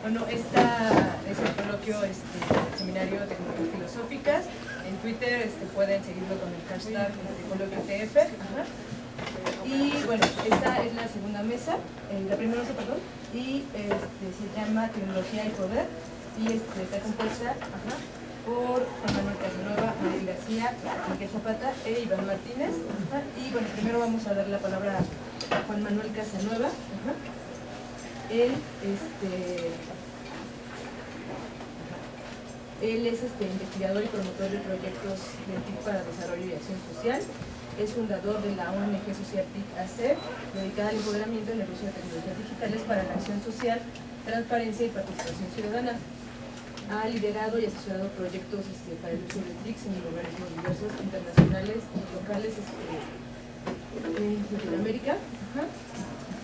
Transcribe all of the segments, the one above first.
Bueno, esta es el coloquio, seminario de tecnologías filosóficas. En Twitter pueden seguirlo con el hashtag coloquio TF. Ajá. Y bueno, esta es la segunda mesa, la primera mesa, perdón, y se llama Tecnología y Poder, y está compuesta por Juan Manuel Casanova, María García, Miguel Zapata e Iván Martínez. Ajá. Y bueno, primero vamos a dar la palabra a Juan Manuel Casanova. Ajá. Él es investigador y promotor de proyectos del TIC para Desarrollo y Acción Social. Es fundador de la ONG social TIC AC, dedicada al empoderamiento en el uso de tecnologías digitales para la acción social, transparencia y participación ciudadana. Ha liderado y asesorado proyectos para el uso de TICs en organismos diversos, internacionales y locales en Latinoamérica. Ajá.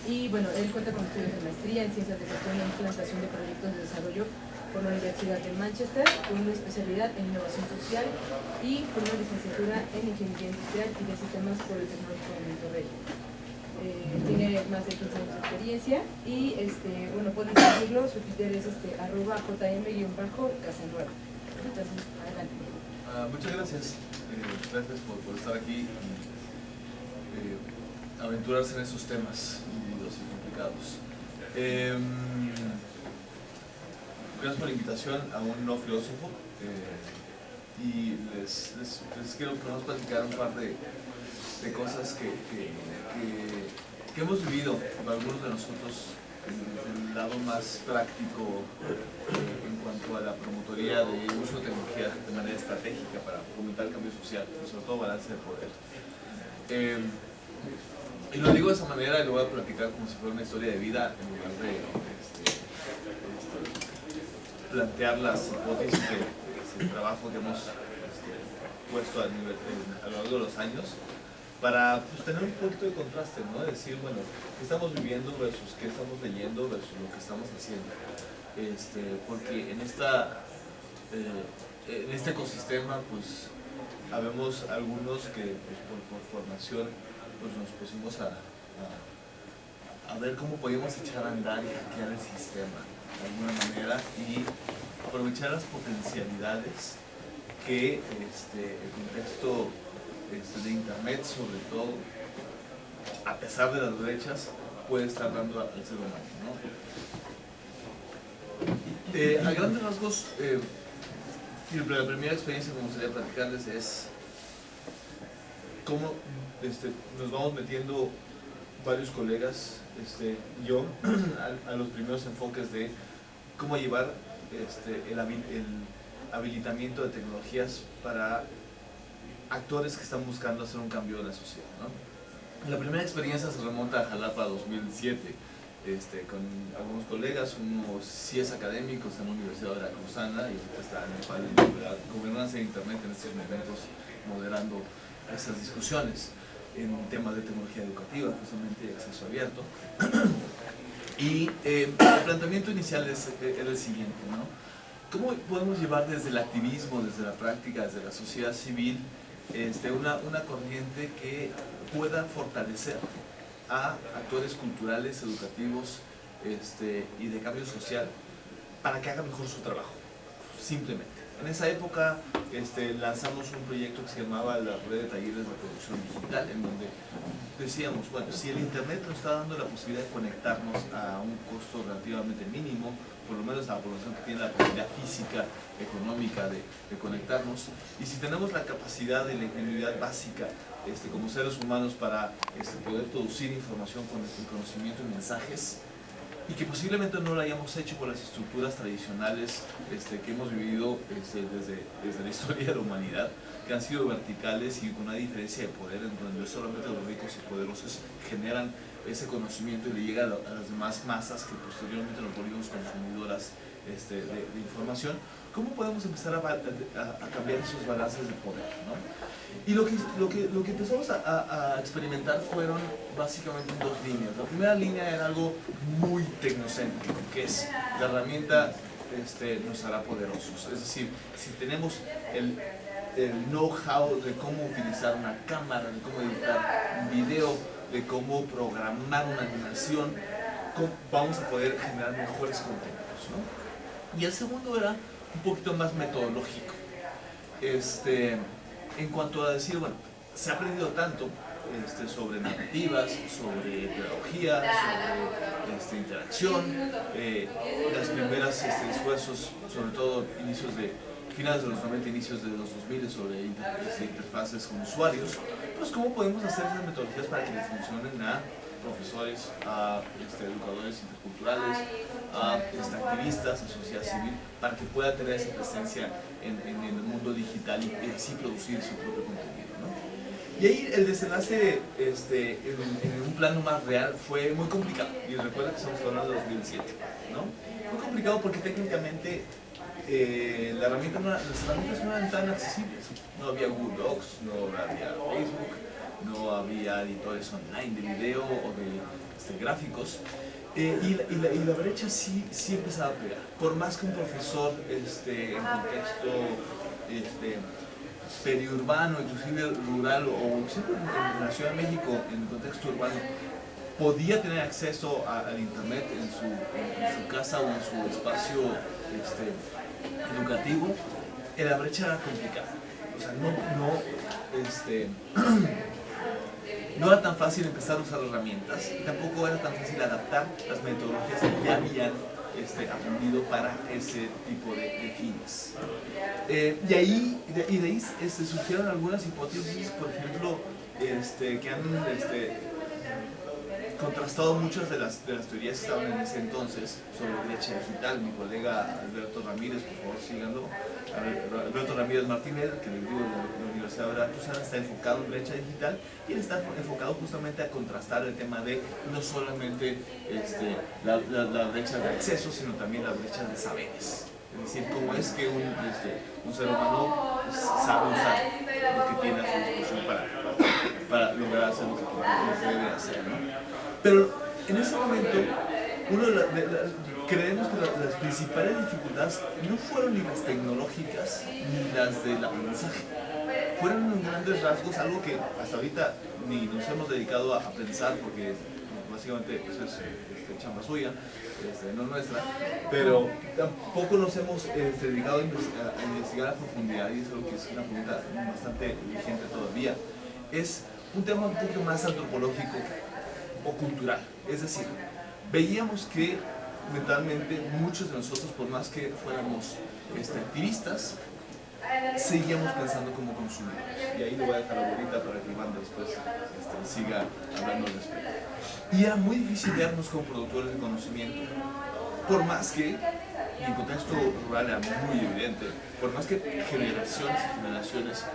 Y bueno, él cuenta con estudios de maestría en Ciencias de Gestión e Implantación de Proyectos de Desarrollo por la Universidad de Manchester, con una especialidad en Innovación Social y con una licenciatura en Ingeniería Industrial y de Sistemas por el Tecnológico de Monterrey. Tiene más de 15 años de experiencia y bueno, pueden seguirlo, su Twitter es @jm_casanueva. Entonces, adelante. Muchas gracias. Gracias por estar aquí y aventurarse en esos temas y complicados. Gracias por la invitación a un no filósofo y les quiero platicar un par de cosas que hemos vivido algunos de nosotros en el lado más práctico en cuanto a la promotoría de uso de tecnología de manera estratégica para fomentar el cambio social y sobre todo balance de poder. Y lo digo de esa manera y lo voy a platicar como si fuera una historia de vida en lugar de plantear las hipótesis del trabajo que hemos puesto a lo largo de los años para tener un punto de contraste, ¿no? Decir, bueno, qué estamos viviendo versus qué estamos leyendo versus lo que estamos haciendo. Porque en este ecosistema, pues, habemos algunos que por formación nos pusimos a ver cómo podíamos echar a andar y hackear el sistema de alguna manera y aprovechar las potencialidades que el contexto de internet, sobre todo, a pesar de las brechas, puede estar dando al ser humano, ¿no? A grandes rasgos, la primera experiencia que me gustaría platicarles es cómo nos vamos metiendo varios colegas, yo, a los primeros enfoques de cómo llevar el habilitamiento de tecnologías para actores que están buscando hacer un cambio en la sociedad, ¿no? La primera experiencia se remonta a Jalapa 2007, con algunos colegas, uno sí es académico, está en la Universidad Veracruzana y está en la gobernanza de internet en estos momentos moderando esas discusiones en temas de tecnología educativa, justamente acceso abierto. Y el planteamiento inicial era el siguiente, ¿no? ¿Cómo podemos llevar desde el activismo, desde la práctica, desde la sociedad civil, una corriente que pueda fortalecer a actores culturales, educativos y de cambio social para que hagan mejor su trabajo, simplemente? En esa época lanzamos un proyecto que se llamaba la Red de Talleres de Producción Digital, en donde decíamos, bueno, si el internet nos está dando la posibilidad de conectarnos a un costo relativamente mínimo, por lo menos a la población que tiene la posibilidad física, económica de conectarnos, y si tenemos la capacidad de la ingenuidad básica como seres humanos para poder producir información con el conocimiento y mensajes, y que posiblemente no lo hayamos hecho por las estructuras tradicionales que hemos vivido desde la historia de la humanidad, que han sido verticales y con una diferencia de poder en donde solamente los ricos y poderosos generan ese conocimiento y le llega a las demás masas que posteriormente nos volvimos consumidoras de información. ¿Cómo podemos empezar a cambiar esos balances de poder, ¿no? Y lo que empezamos a experimentar fueron básicamente dos líneas. La primera línea era algo muy tecnocéntrico, que es la herramienta nos hará poderosos. Es decir, si tenemos el know-how de cómo utilizar una cámara, de cómo editar un video, de cómo programar una animación, vamos a poder generar mejores contenidos, ¿no? Y el segundo era un poquito más metodológico. En cuanto a decir, bueno, se ha aprendido tanto sobre narrativas, sobre pedagogía, sobre interacción, las primeras esfuerzos, sobre todo finales de los 90, inicios de los 2000, sobre interfaces con usuarios, pues cómo podemos hacer esas metodologías para que les funcionen a profesores, a educadores interculturales, a activistas, a sociedad civil, para que pueda tener esa presencia en el mundo digital y así producir su propio contenido, ¿no? Y ahí el desenlace en un plano más real fue muy complicado. Y recuerda que estamos hablando de 2007, ¿no? Fue complicado porque técnicamente las herramientas no eran tan accesibles. No había Google Docs, no había Facebook, no había editores online de video o de gráficos. Y la brecha sí empezaba a pegar. Por más que un profesor en contexto periurbano, inclusive rural o inclusive en la Ciudad de México, en el contexto urbano, podía tener acceso al internet en su casa o en su espacio educativo, la brecha era complicada. O sea, no era tan fácil empezar a usar herramientas y tampoco era tan fácil adaptar las metodologías que ya habían aprendido para ese tipo de fines. De ahí surgieron algunas hipótesis, por ejemplo, que han contrastado muchas de las teorías que estaban en ese entonces sobre brecha digital. Mi colega Alberto Ramírez, por favor síganlo, Alberto Ramírez Martínez, que les digo de la Universidad de Veracruz, está enfocado en brecha digital y él está enfocado justamente a contrastar el tema de no solamente la brecha de acceso, sino también la brecha de saberes. Es decir, cómo es que un ser humano sabe usar lo que tiene a su disposición para lograr hacer lo que debe hacer, ¿no? Pero en ese momento, creemos que las principales dificultades no fueron ni las tecnológicas ni las del aprendizaje. Fueron en grandes rasgos algo que hasta ahorita ni nos hemos dedicado a pensar, porque básicamente eso es chamba suya, no nuestra, pero tampoco nos hemos dedicado a investigar a profundidad, y es algo que es una pregunta bastante vigente todavía. Es un tema un poco más antropológico o cultural, es decir, veíamos que mentalmente muchos de nosotros, por más que fuéramos activistas, seguíamos pensando como consumidores. Y ahí le voy a dejar la bolita para que Iván después siga hablando al respecto. Y era muy difícil vernos como productores de conocimiento, por más que, y en contexto rural era muy evidente, por más que generaciones y generaciones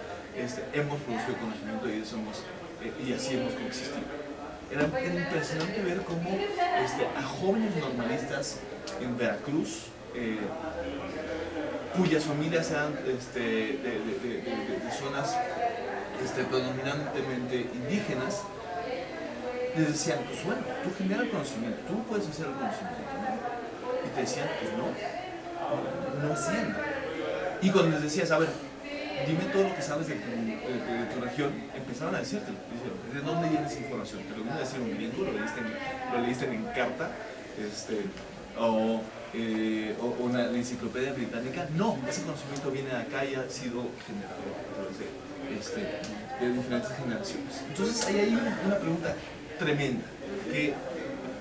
hemos producido conocimiento y así hemos coexistido. Era impresionante ver cómo a jóvenes normalistas en Veracruz, cuyas familias eran de zonas predominantemente indígenas, les decían, pues bueno, tú generas conocimiento, tú puedes hacer el conocimiento, ¿no? Y te decían, pues no hacían nada. Y cuando les decías, a ver, dime todo lo que sabes de tu región, empezaron a decirte, ¿de dónde viene esa información? ¿Te lo vino a decir un gringo? ¿Lo leíste en Encarta? ¿O una enciclopedia británica? No, ese conocimiento viene de acá y ha sido generado a través de diferentes generaciones. Entonces ahí hay una pregunta tremenda que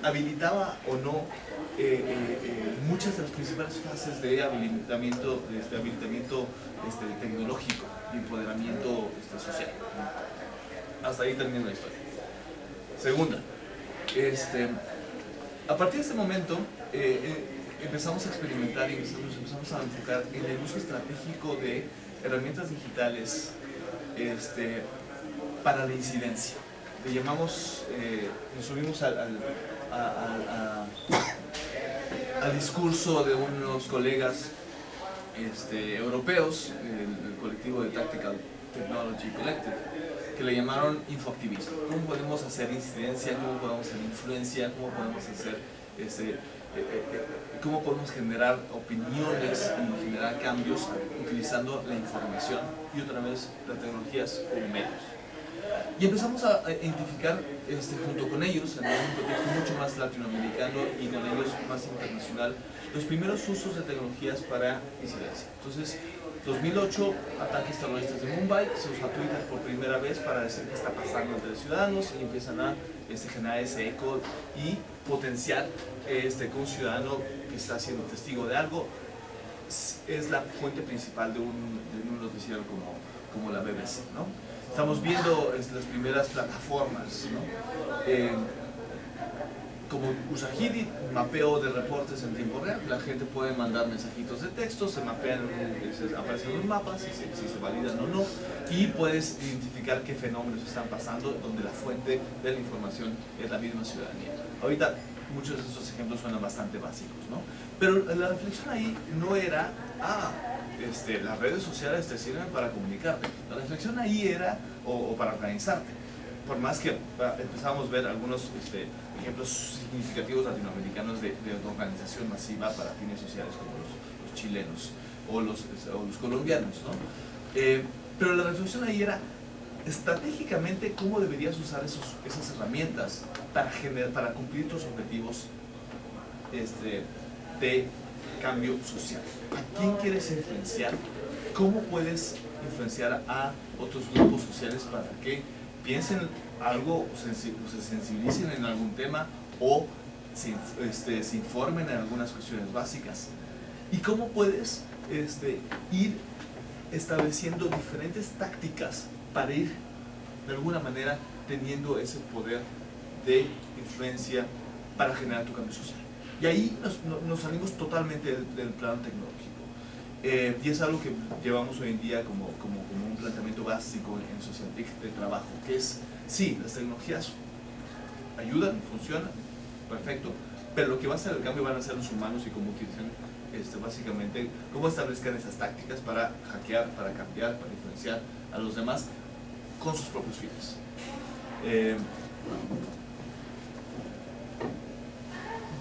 habilitaba o no muchas de las principales fases de habilitamiento tecnológico y empoderamiento social. Hasta ahí termina la historia. Segunda, a partir de este momento empezamos a experimentar y empezamos a enfocar en el uso estratégico de herramientas digitales para la incidencia. Le llamamos, nos subimos al discurso de unos colegas europeos, el colectivo de Tactical Technology Collective, que le llamaron infoactivismo. ¿Cómo podemos hacer incidencia? ¿Cómo podemos hacer influencia? ¿Cómo podemos hacer cómo podemos generar opiniones y generar cambios utilizando la información y otra vez las tecnologías como medios? Y empezamos a identificar junto con ellos, en un contexto mucho más latinoamericano y con ellos más internacional, los primeros usos de tecnologías para incidencia. Entonces, 2008, ataques terroristas de Mumbai, se usa Twitter por primera vez para decir qué está pasando entre los ciudadanos y empiezan a generar ese eco y potenciar que un ciudadano que está siendo testigo de algo es la fuente principal de un noticiero como la BBC, ¿no? Estamos viendo las primeras plataformas, ¿no? Como Usahidi, mapeo de reportes en tiempo real. La gente puede mandar mensajitos de texto, se mapean, aparecen los mapas, si se validan o no, y puedes identificar qué fenómenos están pasando, donde la fuente de la información es la misma ciudadanía. Ahorita muchos de estos ejemplos suenan bastante básicos, ¿no? Pero la reflexión ahí no era, las redes sociales te sirven para comunicarte. La reflexión ahí era, o para organizarte. Por más que empezamos a ver algunos ejemplos significativos latinoamericanos de organización masiva para fines sociales, como los chilenos o los colombianos, ¿no? Pero la reflexión ahí era, estratégicamente, cómo deberías usar esas herramientas para cumplir tus objetivos de cambio social. ¿A quién quieres influenciar? ¿Cómo puedes influenciar a otros grupos sociales para que piensen algo, o se sensibilicen en algún tema o se informen en algunas cuestiones básicas? ¿Y cómo puedes ir estableciendo diferentes tácticas para ir de alguna manera teniendo ese poder de influencia para generar tu cambio social? Y ahí nos salimos totalmente del plano tecnológico. Y es algo que llevamos hoy en día como un planteamiento básico en Socialtic de trabajo, que es, sí, las tecnologías ayudan, funcionan, perfecto, pero lo que va a hacer el cambio van a ser los humanos y cómo utilizan, básicamente, cómo establezcan esas tácticas para hackear, para cambiar, para influenciar a los demás con sus propios fines.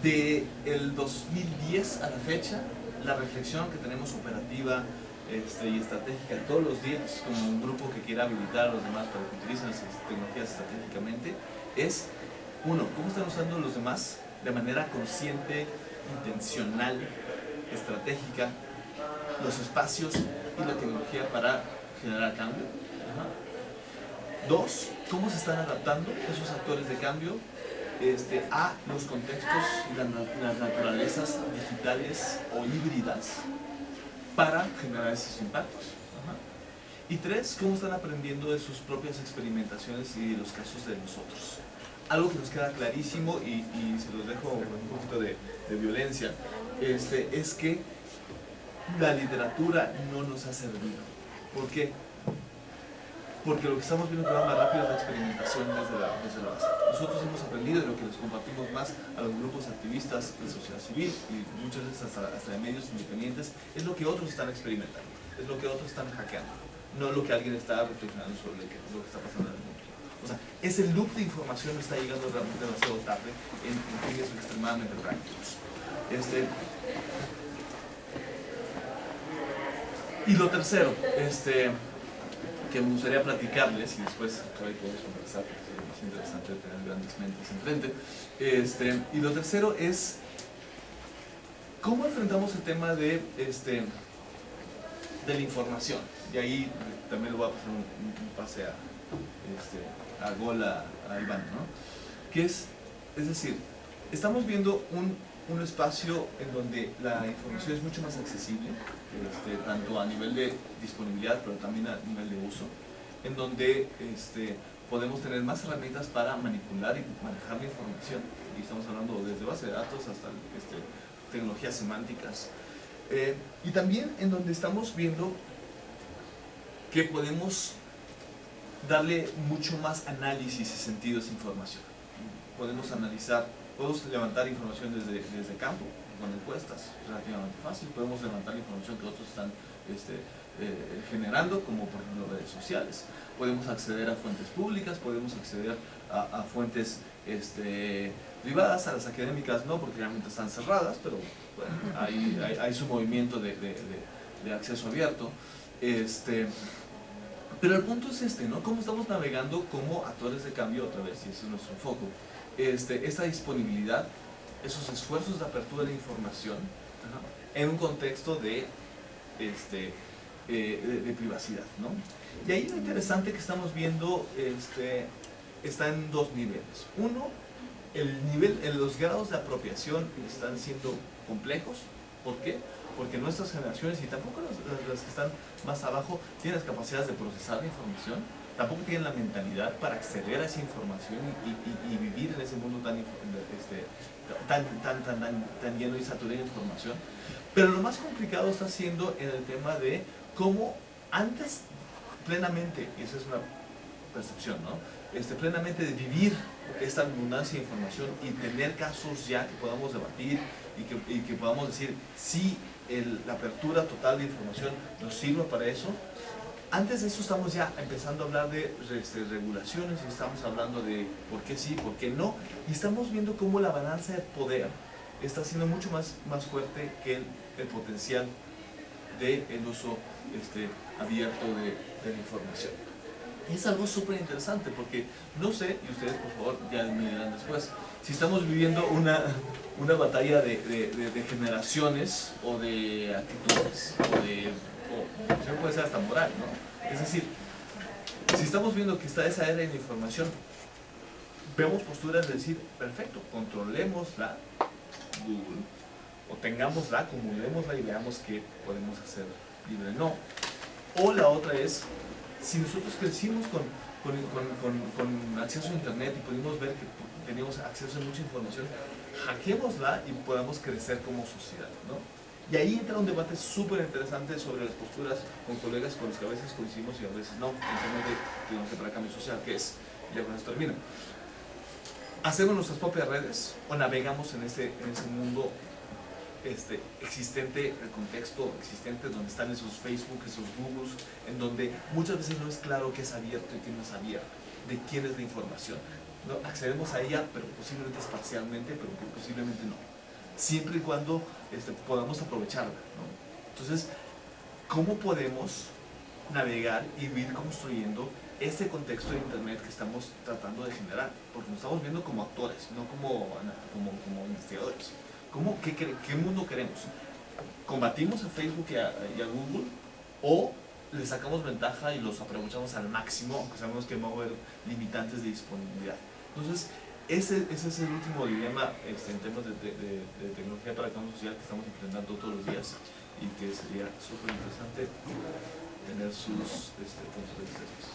De el 2010 a la fecha, la reflexión que tenemos operativa y estratégica todos los días, como un grupo que quiera habilitar a los demás para que utilicen las tecnologías estratégicamente, es, uno, cómo están usando los demás de manera consciente, intencional, estratégica, los espacios y la tecnología para generar cambio. Dos, cómo se están adaptando esos actores de cambio a los contextos y las naturalezas digitales o híbridas para generar esos impactos. Y tres, cómo están aprendiendo de sus propias experimentaciones y de los casos de nosotros. Algo que nos queda clarísimo, y se los dejo con un poquito de violencia, es que la literatura no nos ha servido. ¿Por qué? Porque lo que estamos viendo que va más rápido es la experimentación desde la base. Nosotros hemos aprendido de lo que les compartimos más a los grupos activistas de sociedad civil y muchas veces hasta de medios independientes, es lo que otros están experimentando, es lo que otros están hackeando, no lo que alguien está reflexionando sobre lo que está pasando en el mundo. O sea, ese loop de información está llegando realmente demasiado tarde en fines extremadamente prácticos. Y lo tercero, que me gustaría platicarles, y después podemos conversar, porque es interesante tener grandes mentes enfrente. Y lo tercero es cómo enfrentamos el tema de la información. Y ahí también le voy a pasar un pase a Gola, a Iván, ¿no? Que es decir, estamos viendo un espacio en donde la información es mucho más accesible, tanto a nivel de disponibilidad, pero también a nivel de uso, en donde podemos tener más herramientas para manipular y manejar la información. Y estamos hablando desde base de datos hasta tecnologías semánticas. Y también en donde estamos viendo que podemos darle mucho más análisis y sentido a esa información. Podemos levantar información desde campo, con encuestas, relativamente fácil. Podemos levantar información que otros están generando, como por ejemplo redes sociales. Podemos acceder a fuentes públicas, podemos acceder a fuentes privadas, a las académicas no, porque realmente están cerradas, pero bueno, hay su movimiento de acceso abierto. Pero el punto es ¿no? Cómo estamos navegando como actores de cambio, otra vez, y ese es nuestro foco, esta disponibilidad, esos esfuerzos de apertura de información en un contexto de privacidad, ¿no? Y ahí lo interesante que estamos viendo está en dos niveles. Uno, los grados de apropiación están siendo complejos. ¿Por qué? Porque nuestras generaciones, y tampoco las que están más abajo, tienen las capacidades de procesar la información, tampoco tienen la mentalidad para acceder a esa información y vivir en ese mundo tan lleno y saturado de información. Pero lo más complicado está siendo en el tema de cómo antes plenamente, y esa es una percepción, ¿no? Plenamente de vivir esta abundancia de información y tener casos ya que podamos debatir y que podamos decir si la apertura total de información nos sirve para eso. Antes de eso estamos ya empezando a hablar de regulaciones y estamos hablando de por qué sí, por qué no, y estamos viendo cómo la balanza de poder está siendo mucho más fuerte que el potencial del uso abierto de la información. Y es algo súper interesante porque no sé, y ustedes por favor ya me dirán después, si estamos viviendo una batalla de generaciones o de actitudes o puede ser hasta moral, ¿no? Es decir, si estamos viendo que está esa era de la información, vemos posturas de decir, perfecto, controlémosla, Google, o tengámosla, acumulémosla y veamos qué podemos hacer libre. No. O la otra es, si nosotros crecimos con acceso a internet y pudimos ver que teníamos acceso a mucha información, hackeémosla y podamos crecer como sociedad, ¿no? Y ahí entra un debate súper interesante sobre las posturas con colegas con los que a veces coincidimos y a veces no, en temas de tecnología para cambio social, que es, ya con esto termino, ¿hacemos nuestras propias redes o navegamos en ese mundo existente, el contexto existente donde están esos Facebook, esos Googles, en donde muchas veces no es claro qué es abierto y qué no es abierto, de quién es la información, ¿no? Accedemos a ella, pero posiblemente es parcialmente, pero posiblemente no, siempre y cuando podamos aprovecharla, ¿no? Entonces, ¿cómo podemos navegar y ir construyendo este contexto de internet que estamos tratando de generar? Porque nos estamos viendo como actores, no como investigadores. ¿Qué mundo queremos? ¿Combatimos a Facebook y a Google o le sacamos ventaja y los aprovechamos al máximo, aunque sabemos que va a haber limitantes de disponibilidad? Entonces, ese es el último dilema en temas de tecnología para cambio social que estamos enfrentando todos los días y que sería súper interesante tener sus puntos de vista.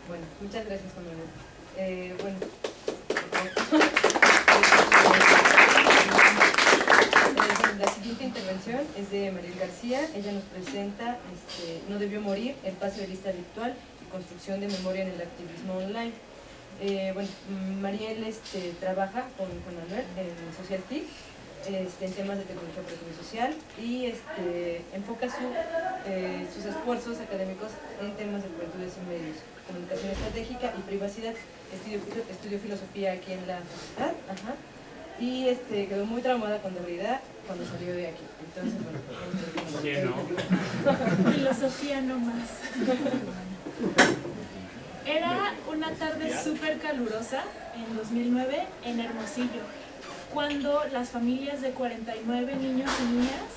Bueno, muchas gracias, Juan Manuel. Bueno. La siguiente intervención es de Mariel García. Ella nos presenta No debió morir, el pase de lista virtual y construcción de memoria en el activismo online. Bueno, Mariel trabaja con Manuel en Social TIC, en temas de tecnología para el social y enfoca sus esfuerzos académicos en temas de juventudes y medios, comunicación estratégica y privacidad. Estudió filosofía aquí en la facultad, y quedó muy traumada con Derrida cuando salió de aquí. Entonces, bueno, filosofía no más. Era una tarde súper calurosa en 2009 en Hermosillo, cuando las familias de 49 niños y niñas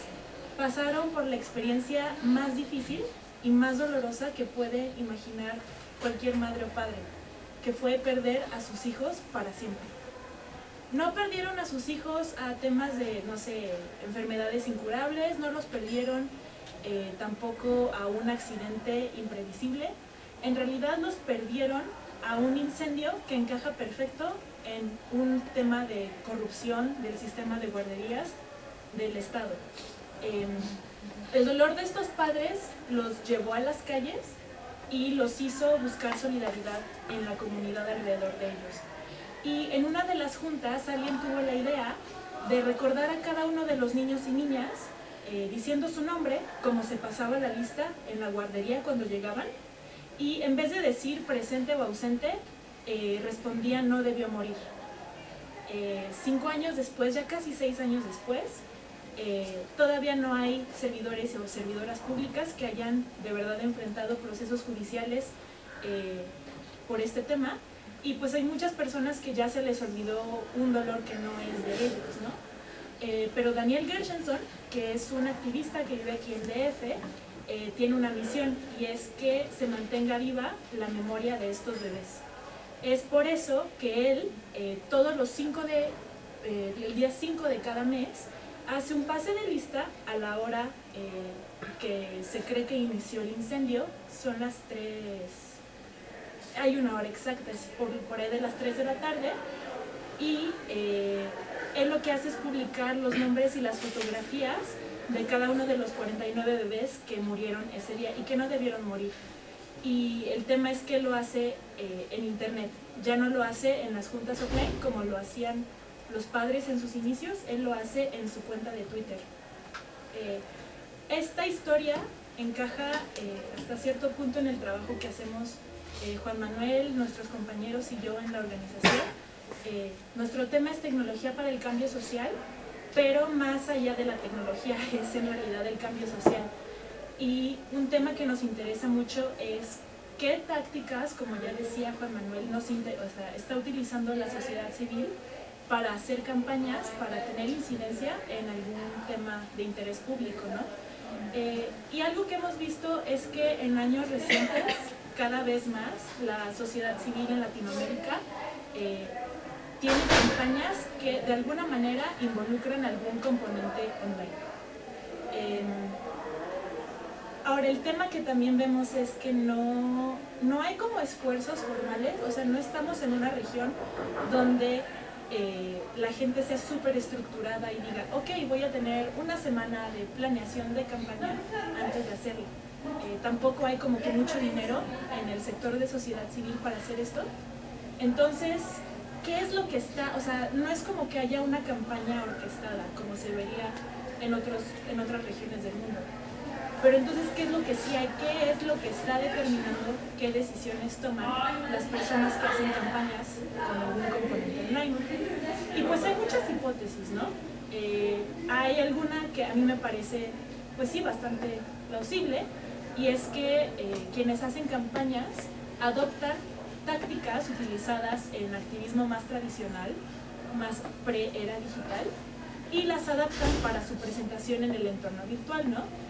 pasaron por la experiencia más difícil y más dolorosa que puede imaginar cualquier madre o padre, que fue perder a sus hijos para siempre. No perdieron a sus hijos a temas de, no sé, enfermedades incurables, no los perdieron tampoco a un accidente imprevisible. En realidad los perdieron a un incendio que encaja perfecto en un tema de corrupción del sistema de guarderías del Estado. El dolor de estos padres los llevó a las calles y los hizo buscar solidaridad en la comunidad alrededor de ellos. Y en una de las juntas alguien tuvo la idea de recordar a cada uno de los niños y niñas diciendo su nombre, como se pasaba la lista en la guardería cuando llegaban, y en vez de decir presente o ausente, respondían no debió morir. 5 años después, ya casi 6 años después, todavía no hay servidores o servidoras públicas que hayan de verdad enfrentado procesos judiciales por este tema. y pues hay muchas personas que ya se les olvidó un dolor que no es de ellos, ¿no? Pero Daniel Gershenson, que es un activista que vive aquí en DF, tiene una misión, y es que se mantenga viva la memoria de estos bebés. Es por eso que él, todos los el día 5 de cada mes, hace un pase de lista a la hora que se cree que inició el incendio. Son las 3, hay una hora exacta, es por ahí de las 3 de la tarde, y él lo que hace es publicar los nombres y las fotografías de cada uno de los 49 bebés que murieron ese día y que no debieron morir. Y el tema es que lo hace en internet, ya no lo hace en las juntas offline como lo hacían los padres en sus inicios, él lo hace en su cuenta de Twitter. Esta historia encaja hasta cierto punto en el trabajo que hacemos Juan Manuel, nuestros compañeros y yo en la organización. Nuestro tema es tecnología para el cambio social, pero más allá de la tecnología es en realidad el cambio social. Y un tema que nos interesa mucho es qué tácticas, como ya decía Juan Manuel, está utilizando la sociedad civil para hacer campañas, para tener incidencia en algún tema de interés público, ¿no? Y algo que hemos visto es que en años recientes, cada vez más, la sociedad civil en Latinoamérica tiene campañas que de alguna manera involucran algún componente online. Ahora, el tema que también vemos es que no hay como esfuerzos formales, o sea, no estamos en una región donde la gente sea súper estructurada y diga, ok, voy a tener una semana de planeación de campaña antes de hacerlo. Tampoco hay como que mucho dinero en el sector de sociedad civil para hacer esto. Entonces, ¿qué es lo que está? O sea, no es como que haya una campaña orquestada, como se vería en otras regiones del mundo. Pero entonces, ¿qué es lo que sí hay? ¿Qué es lo que está determinando qué decisiones toman las personas que hacen campañas con algún componente online? Y pues hay muchas hipótesis, ¿no? Hay alguna que a mí me parece, pues sí, bastante plausible, y es que quienes hacen campañas adoptan tácticas utilizadas en activismo más tradicional, más pre-era digital, y las adaptan para su presentación en el entorno virtual, ¿no?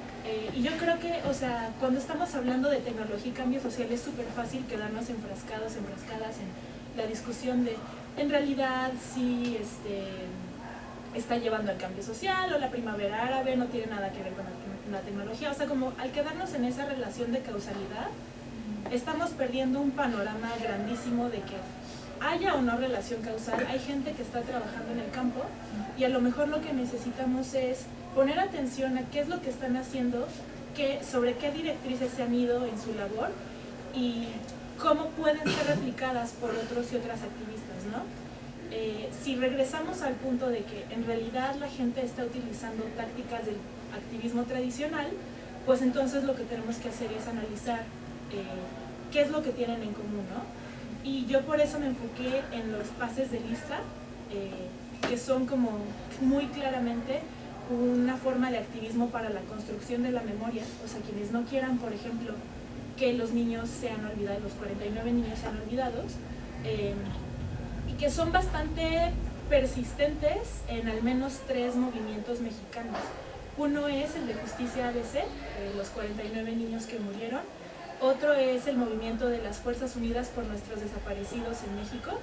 Y yo creo que, o sea, cuando estamos hablando de tecnología y cambio social es súper fácil quedarnos enfrascadas en la discusión de, en realidad, si está llevando al cambio social, o la primavera árabe no tiene nada que ver con la tecnología. O sea, como al quedarnos en esa relación de causalidad, estamos perdiendo un panorama grandísimo de que haya o no relación causal. Hay gente que está trabajando en el campo y a lo mejor lo que necesitamos es poner atención a qué es lo que están haciendo, sobre qué directrices se han ido en su labor y cómo pueden ser replicadas por otros y otras activistas, ¿no? Si regresamos al punto de que en realidad la gente está utilizando tácticas del activismo tradicional, pues entonces lo que tenemos que hacer es analizar qué es lo que tienen en común, ¿no? Y yo por eso me enfoqué en los pases de lista, que son como muy claramente una forma de activismo para la construcción de la memoria. O sea, quienes no quieran, por ejemplo, que los niños sean olvidados, los 49 niños sean olvidados, y que son bastante persistentes en al menos 3 movimientos mexicanos. Uno es el de Justicia ABC, los 49 niños que murieron. Otro es el movimiento de las Fuerzas Unidas por Nuestros Desaparecidos en México.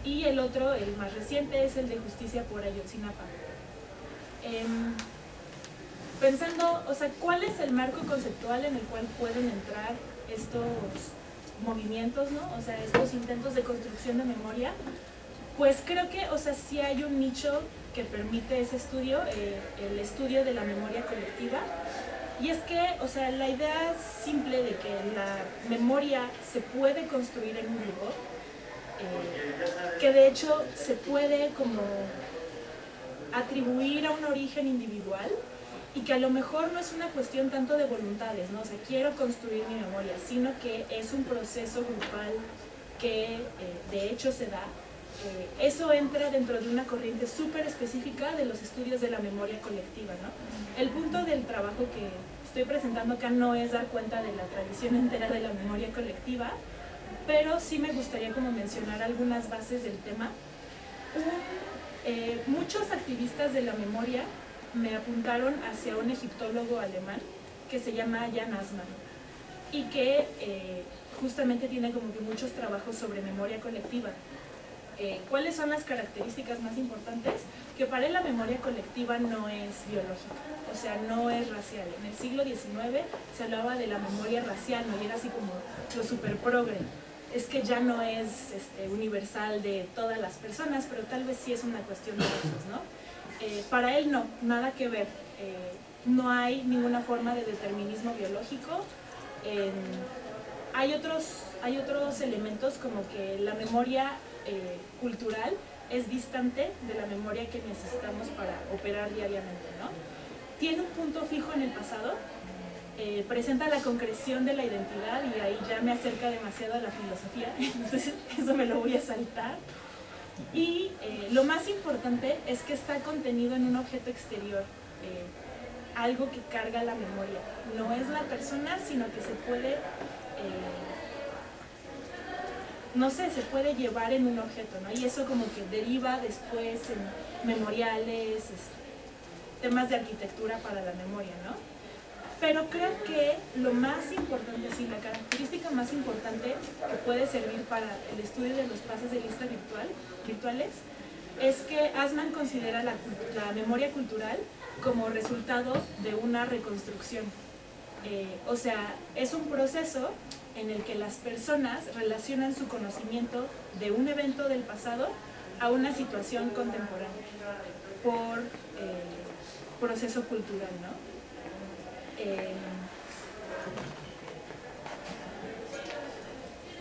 Y el otro, el más reciente, es el de Justicia por Ayotzinapa. Pensando, o sea, ¿cuál es el marco conceptual en el cual pueden entrar estos movimientos, ¿no? O sea, estos intentos de construcción de memoria? Pues creo que, o sea, sí hay un nicho que permite ese estudio, el estudio de la memoria colectiva. Y es que, o sea, la idea simple de que la memoria se puede construir en un grupo, que de hecho se puede como atribuir a un origen individual y que a lo mejor no es una cuestión tanto de voluntades, ¿no? O sea, quiero construir mi memoria, sino que es un proceso grupal que de hecho se da. Eso entra dentro de una corriente súper específica de los estudios de la memoria colectiva, ¿no? El punto del trabajo que estoy presentando acá no es dar cuenta de la tradición entera de la memoria colectiva, pero sí me gustaría como mencionar algunas bases del tema. Muchos activistas de la memoria me apuntaron hacia un egiptólogo alemán que se llama Jan Assmann y que justamente tiene como que muchos trabajos sobre memoria colectiva. ¿Cuáles son las características más importantes? Que para él la memoria colectiva no es biológica, o sea, no es racial. En el siglo XIX se hablaba de la memoria racial, ¿no? Y era así como lo super progre. Es que ya no es universal de todas las personas, pero tal vez sí es una cuestión de esos, ¿no? Para él no, nada que ver. No hay ninguna forma de determinismo biológico. Hay otros elementos como que la memoria cultural es distante de la memoria que necesitamos para operar diariamente, ¿no? Tiene un punto fijo en el pasado, presenta la concreción de la identidad y ahí ya me acerca demasiado a la filosofía, entonces eso me lo voy a saltar. Y lo más importante es que está contenido en un objeto exterior, algo que carga la memoria. No es la persona, sino que se puede, se puede llevar en un objeto, ¿no? Y eso como que deriva después en memoriales, temas de arquitectura para la memoria, ¿no? Pero creo que lo más importante, sí, la característica más importante que puede servir para el estudio de los pases de lista virtuales es que Assmann considera la memoria cultural como resultado de una reconstrucción. O sea, es un proceso en el que las personas relacionan su conocimiento de un evento del pasado a una situación contemporánea por proceso cultural, ¿no?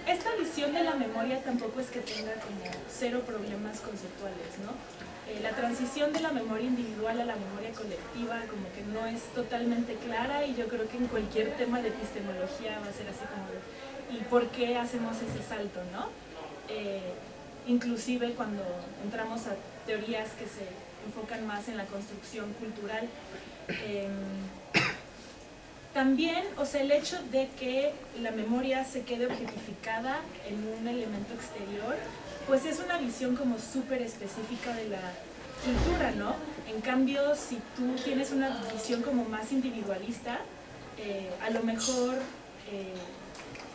Esta visión de la memoria tampoco es que tenga como cero problemas conceptuales, ¿no? La transición de la memoria individual a la memoria colectiva como que no es totalmente clara y yo creo que en cualquier tema de epistemología va a ser así como de ¿y por qué hacemos ese salto, no? Inclusive cuando entramos a teorías que se enfocan más en la construcción cultural. También, o sea, el hecho de que la memoria se quede objetificada en un elemento exterior, pues es una visión como súper específica de la cultura, ¿no? En cambio, si tú tienes una visión como más individualista, a lo mejor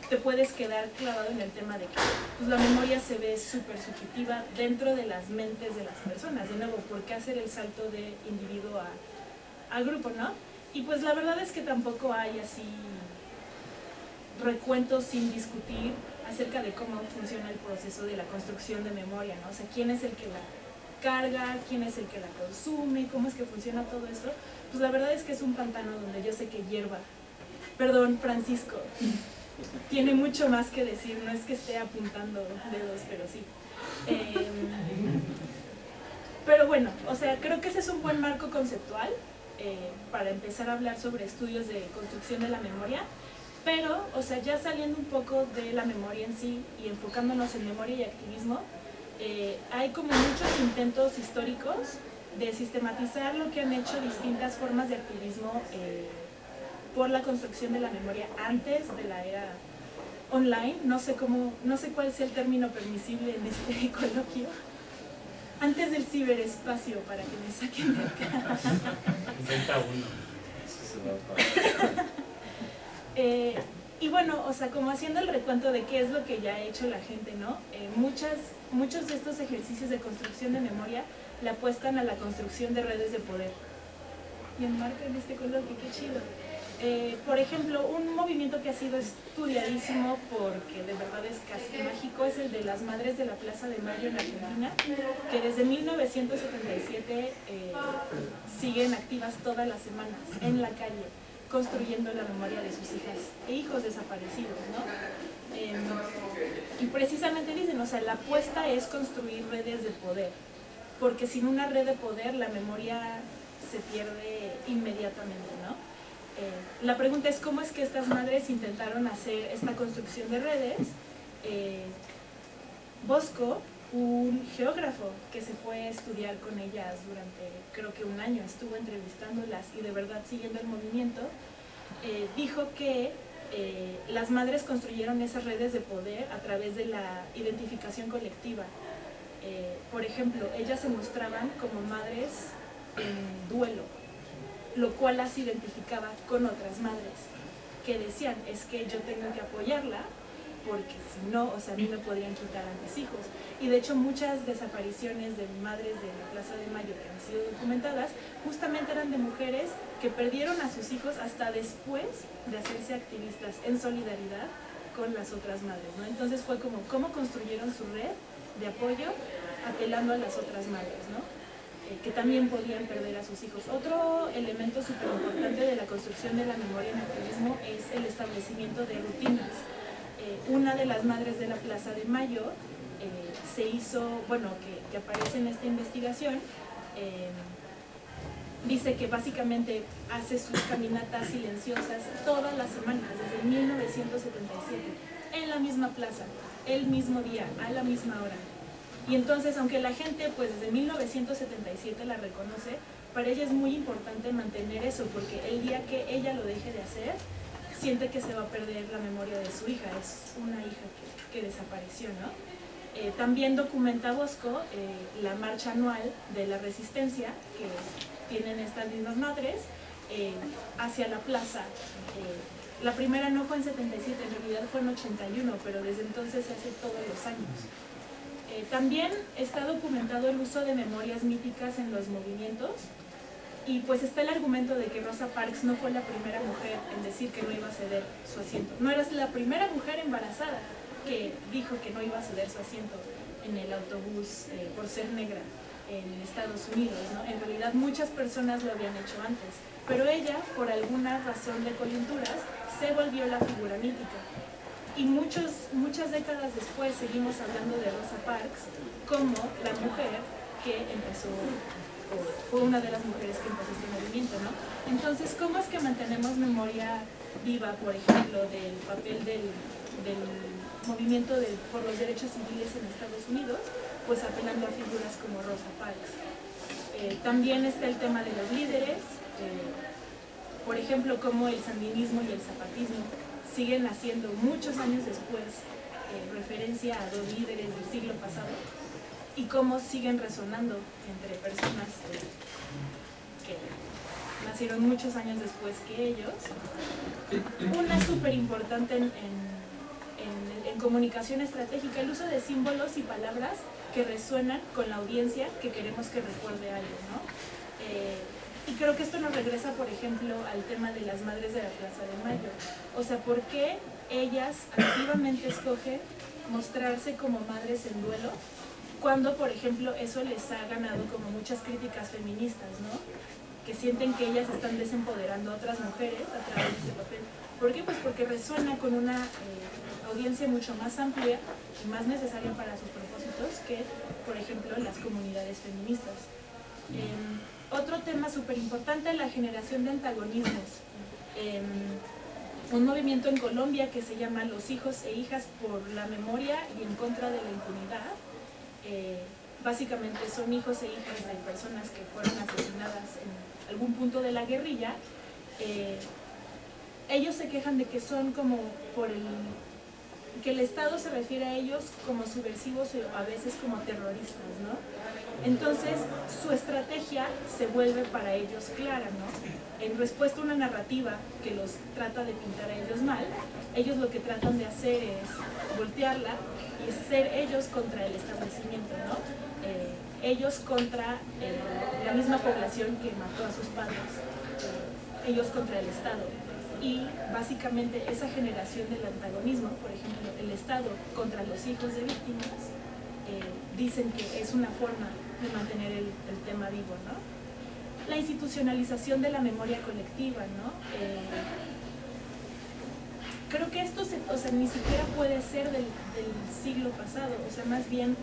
te puedes quedar clavado en el tema de que pues, la memoria se ve súper subjetiva dentro de las mentes de las personas. De nuevo, ¿por qué hacer el salto de individuo a grupo, no? Y pues la verdad es que tampoco hay así recuentos sin discutir acerca de cómo funciona el proceso de la construcción de memoria, ¿no? O sea, quién es el que la carga, quién es el que la consume, cómo es que funciona todo esto. Pues la verdad es que es un pantano donde yo sé que Francisco tiene mucho más que decir, no es que esté apuntando dedos, pero sí. Pero bueno, o sea, creo que ese es un buen marco conceptual para empezar a hablar sobre estudios de construcción de la memoria, pero, o sea, ya saliendo un poco de la memoria en sí y enfocándonos en memoria y activismo, hay como muchos intentos históricos de sistematizar lo que han hecho distintas formas de activismo por la construcción de la memoria antes de la era online, no sé cuál sea el término permisible en este coloquio, antes del ciberespacio, para que me saquen de acá. Inventa uno. Y bueno, o sea, como haciendo el recuento de qué es lo que ya ha hecho la gente, ¿no? Muchos de estos ejercicios de construcción de memoria le apuestan a la construcción de redes de poder. Y enmarcan este coloquio, qué chido. Por ejemplo, un movimiento que ha sido estudiadísimo porque de verdad es casi mágico es el de las Madres de la Plaza de Mayo en Argentina, que desde 1977 siguen activas todas las semanas en la calle, construyendo la memoria de sus hijas e hijos desaparecidos, ¿no? Y precisamente dicen, o sea, la apuesta es construir redes de poder, porque sin una red de poder la memoria se pierde inmediatamente, ¿no? La pregunta es cómo es que estas madres intentaron hacer esta construcción de redes. Bosco, un geógrafo que se fue a estudiar con ellas durante creo que un año, estuvo entrevistándolas y de verdad siguiendo el movimiento, dijo que las madres construyeron esas redes de poder a través de la identificación colectiva. Por ejemplo, ellas se mostraban como madres en duelo, lo cual las identificaba con otras madres que decían, es que yo tengo que apoyarla porque si no, o sea, a mí me podrían quitar a mis hijos. Y de hecho muchas desapariciones de madres de la Plaza de Mayo que han sido documentadas justamente eran de mujeres que perdieron a sus hijos hasta después de hacerse activistas en solidaridad con las otras madres, ¿no? Entonces fue como cómo construyeron su red de apoyo apelando a las otras madres, ¿no? Que también podían perder a sus hijos. Otro elemento súper importante de la construcción de la memoria en el activismo es el establecimiento de rutinas. Una de las madres de la Plaza de Mayo se hizo, bueno, que aparece en esta investigación, dice que básicamente hace sus caminatas silenciosas todas las semanas, desde 1977, en la misma plaza, el mismo día, a la misma hora. Y entonces, aunque la gente pues desde 1977 la reconoce, para ella es muy importante mantener eso, porque el día que ella lo deje de hacer, siente que se va a perder la memoria de su hija. Es una hija que desapareció, ¿no? También documenta Bosco la marcha anual de la resistencia que tienen estas mismas madres hacia la plaza. La primera no fue en 77, en realidad fue en 81, pero desde entonces se hace todos los años. También está documentado el uso de memorias míticas en los movimientos, y pues está el argumento de que Rosa Parks no fue la primera mujer en decir que no iba a ceder su asiento. No era la primera mujer embarazada que dijo que no iba a ceder su asiento en el autobús por ser negra en Estados Unidos, ¿no? En realidad muchas personas lo habían hecho antes, pero ella, por alguna razón de coyunturas, se volvió la figura mítica. Y muchas décadas después seguimos hablando de Rosa Parks como la mujer que empezó, o fue una de las mujeres que empezó este movimiento, ¿no? Entonces, ¿cómo es que mantenemos memoria viva, por ejemplo, del papel del movimiento por los derechos civiles en Estados Unidos? Pues apelando a figuras como Rosa Parks. También está el tema de los líderes, por ejemplo, como el sandinismo y el zapatismo siguen haciendo muchos años después referencia a dos líderes del siglo pasado, y cómo siguen resonando entre personas que nacieron muchos años después que ellos. Una súper importante en comunicación estratégica, el uso de símbolos y palabras que resuenan con la audiencia que queremos que recuerde algo, ¿no? Y creo que esto nos regresa, por ejemplo, al tema de las madres de la Plaza de Mayo. O sea, ¿por qué ellas activamente escogen mostrarse como madres en duelo cuando, por ejemplo, eso les ha ganado como muchas críticas feministas, ¿no? Que sienten que ellas están desempoderando a otras mujeres a través de este papel. ¿Por qué? Pues porque resuena con una audiencia mucho más amplia y más necesaria para sus propósitos que, por ejemplo, las comunidades feministas. Otro tema súper importante, la generación de antagonismos. Un movimiento en Colombia que se llama Los Hijos e Hijas por la Memoria y en contra de la impunidad. Básicamente son hijos e hijas de personas que fueron asesinadas en algún punto de la guerrilla. Ellos se quejan de que son como que el Estado se refiere a ellos como subversivos o a veces como terroristas, ¿no? Entonces su estrategia se vuelve para ellos clara, ¿no? En respuesta a una narrativa que los trata de pintar a ellos mal, ellos lo que tratan de hacer es voltearla y ser ellos contra el establecimiento, ¿no? Ellos contra la misma población que mató a sus padres, ellos contra el Estado. Y básicamente esa generación del antagonismo, por ejemplo, el Estado contra los hijos de víctimas, dicen que es una forma de mantener el tema vivo, ¿no? La institucionalización de la memoria colectiva, ¿no? Creo que esto ni siquiera puede ser del siglo pasado, o sea, más bien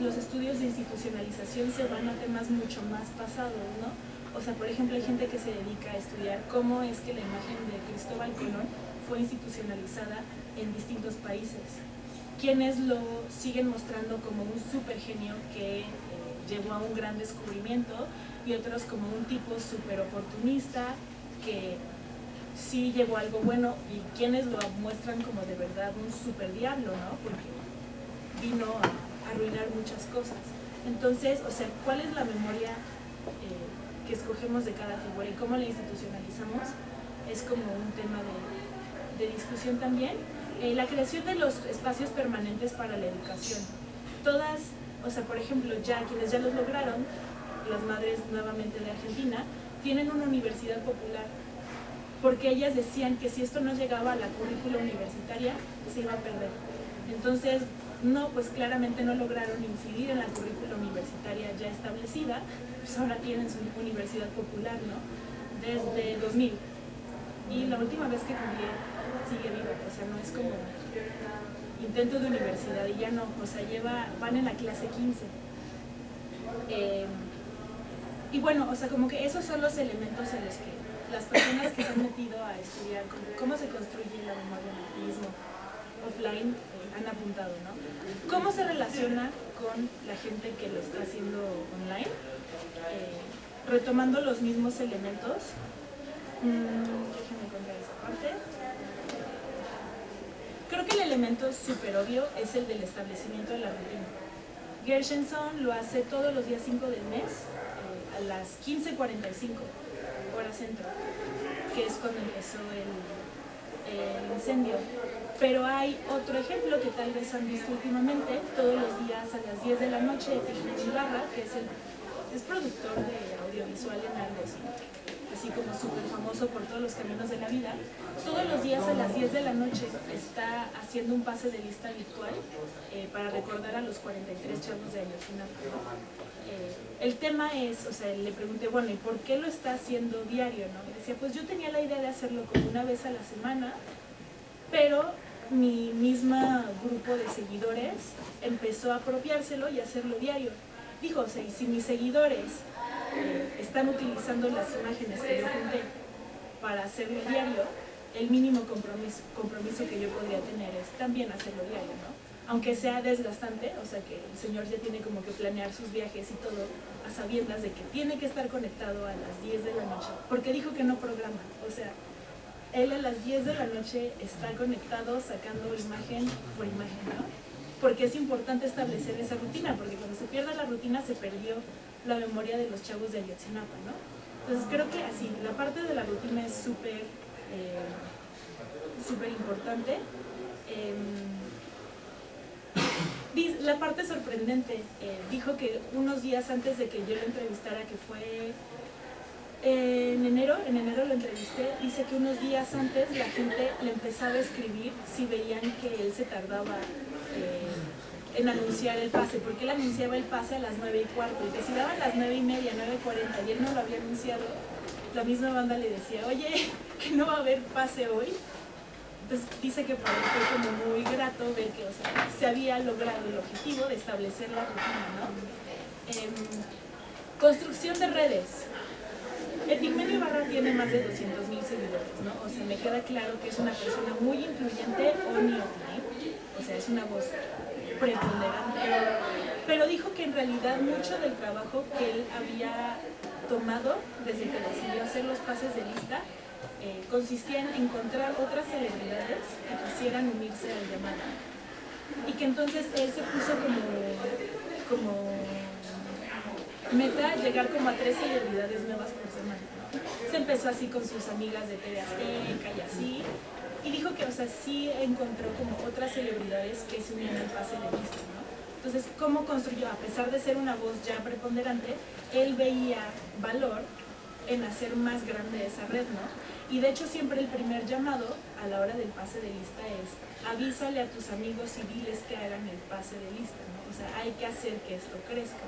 los estudios de institucionalización se van a temas mucho más pasados, ¿no? O sea, por ejemplo, hay gente que se dedica a estudiar cómo es que la imagen de Cristóbal Colón fue institucionalizada en distintos países. Quienes lo siguen mostrando como un súper genio que llevó a un gran descubrimiento, y otros como un tipo súper oportunista que sí llegó algo bueno y quienes lo muestran como de verdad un super diablo, ¿no? Porque vino a arruinar muchas cosas. Entonces, o sea, ¿cuál es la memoria que escogemos de cada figura y cómo la institucionalizamos? Es como un tema de discusión también. La creación de los espacios permanentes para la educación. Todas, o sea, por ejemplo, ya quienes ya los lograron, las madres nuevamente de Argentina, tienen una universidad popular, porque ellas decían que si esto no llegaba a la currícula universitaria, se iba a perder. Entonces, no, pues claramente no lograron incidir en la currícula universitaria ya establecida, pues ahora tienen su universidad popular, ¿no? Desde 2000. Y la última vez que cambié sigue viva, o sea, no es como intento de universidad y ya no, o sea, van en la clase 15. Y bueno, o sea, como que esos son los elementos en los que las personas que se han metido a estudiar cómo se construye la memoria en el turismo offline han apuntado, ¿no? ¿Cómo se relaciona con la gente que lo está haciendo online? Retomando los mismos elementos. Déjenme encontrar esa parte. Creo que el elemento súper obvio es el del establecimiento de la rutina. Gershenson lo hace todos los días 5 del mes, a las 15:45, hora centro, que es cuando empezó el incendio. Pero hay otro ejemplo que tal vez han visto últimamente, todos los días a las 10 de la noche, Epigmenio Ibarra, que es productor de audiovisual en algo así como súper famoso por todos los caminos de la vida, todos los días a las 10 de la noche está haciendo un pase de lista virtual para recordar a los 43 chavos de Ayotzinapa. El tema es, o sea, le pregunté, bueno, ¿y por qué lo está haciendo diario, no? Y decía, pues yo tenía la idea de hacerlo como una vez a la semana, pero mi misma grupo de seguidores empezó a apropiárselo y hacerlo diario. Dijo, o sea, y si mis seguidores están utilizando las imágenes que yo junté para hacerlo diario, el mínimo compromiso que yo podría tener es también hacerlo diario, ¿no? Aunque sea desgastante, o sea que el señor ya tiene como que planear sus viajes y todo a sabiendas de que tiene que estar conectado a las 10 de la noche, porque dijo que no programa, o sea, él a las 10 de la noche está conectado sacando imagen por imagen, ¿no? Porque es importante establecer esa rutina, porque cuando se pierde la rutina se perdió la memoria de los chavos de Ayotzinapa, ¿no? Entonces creo que así, la parte de la rutina es súper importante. La parte sorprendente, dijo que unos días antes de que yo lo entrevistara, que fue en enero lo entrevisté, dice que unos días antes la gente le empezaba a escribir si veían que él se tardaba en anunciar el pase, porque él anunciaba el pase a las 9:15, y que si daban las 9:30, 9:40 y él no lo había anunciado, la misma banda le decía, oye, que no va a haber pase hoy. Entonces dice que para él fue como muy grato ver que, o sea, se había logrado el objetivo de establecer la rutina, ¿no? Construcción de redes. Epigmenio Ibarra tiene más de 200,000 seguidores, ¿no? O sea, me queda claro que es una persona muy influyente on y offline, o sea, es una voz preponderante, pero dijo que en realidad mucho del trabajo que él había tomado desde que decidió hacer los pases de lista consistía en encontrar otras celebridades que quisieran unirse al llamado, y que entonces él se puso como meta llegar como a 3 celebridades nuevas por semana, ¿no? Se empezó así con sus amigas de TV Azteca y así, y dijo que, o sea, sí encontró como otras celebridades que se unían al pase de lista, ¿no? Entonces, ¿cómo construyó? A pesar de ser una voz ya preponderante, él veía valor en hacer más grande esa red, ¿no? Y de hecho siempre el primer llamado a la hora del pase de lista es avísale a tus amigos y diles que hagan el pase de lista, ¿no? O sea, hay que hacer que esto crezca.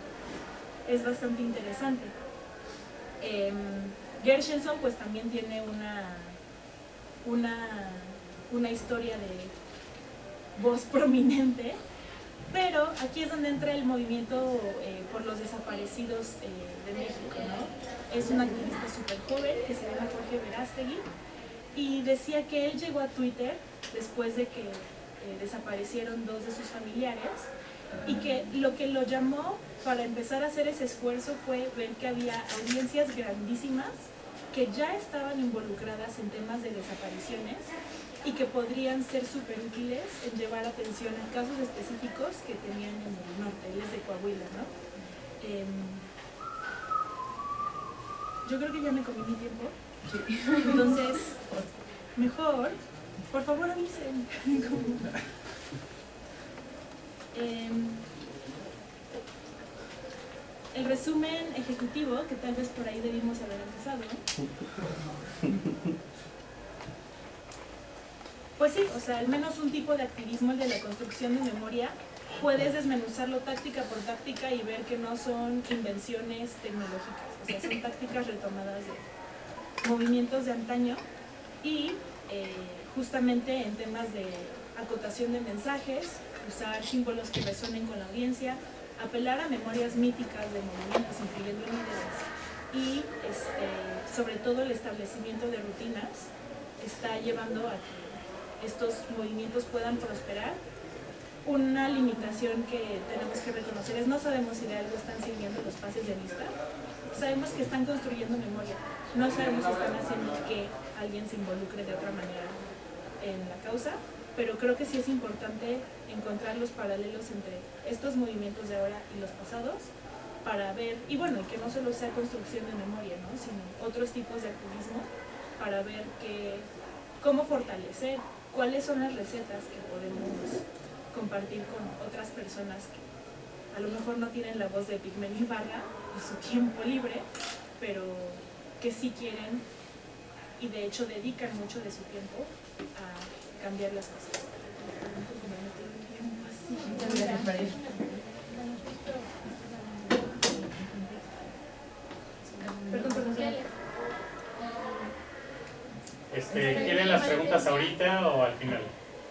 Es bastante interesante. Gershenson pues también tiene una historia de voz prominente, pero aquí es donde entra el movimiento por los desaparecidos de México, ¿no? Es un activista súper joven que se llama Jorge Verástegui, y decía que él llegó a Twitter después de que desaparecieron 2 de sus familiares, y que lo que lo llamó para empezar a hacer ese esfuerzo fue ver que había audiencias grandísimas que ya estaban involucradas en temas de desapariciones y que podrían ser súper útiles en llevar atención a casos específicos que tenían en el norte, él es de Coahuila, ¿no? Yo creo que ya me comí mi tiempo, entonces, mejor, por favor avisen. El resumen ejecutivo, que tal vez por ahí debimos haber empezado, ¿no? Pues sí, o sea, al menos un tipo de activismo, el de la construcción de memoria, puedes desmenuzarlo táctica por táctica y ver que no son invenciones tecnológicas, o sea, son tácticas retomadas de movimientos de antaño y justamente en temas de acotación de mensajes, usar símbolos que resuenen con la audiencia, apelar a memorias míticas de movimientos, incluyendo líderes, y sobre todo el establecimiento de rutinas está llevando a que estos movimientos puedan prosperar. Una limitación que tenemos que reconocer es no sabemos si de algo están sirviendo los pases de lista, sabemos que están construyendo memoria, no sabemos si están haciendo que alguien se involucre de otra manera en la causa, pero creo que sí es importante encontrar los paralelos entre estos movimientos de ahora y los pasados para ver, y bueno, que no solo sea construcción de memoria, ¿no?, sino otros tipos de activismo para ver cómo fortalecer, cuáles son las recetas que podemos compartir con otras personas que a lo mejor no tienen la voz de Pigmeno Ibarra y su tiempo libre, pero que sí quieren y de hecho dedican mucho de su tiempo a cambiar las cosas. Muchas gracias, María. Perdón. ¿Quieren las preguntas ahorita o al final?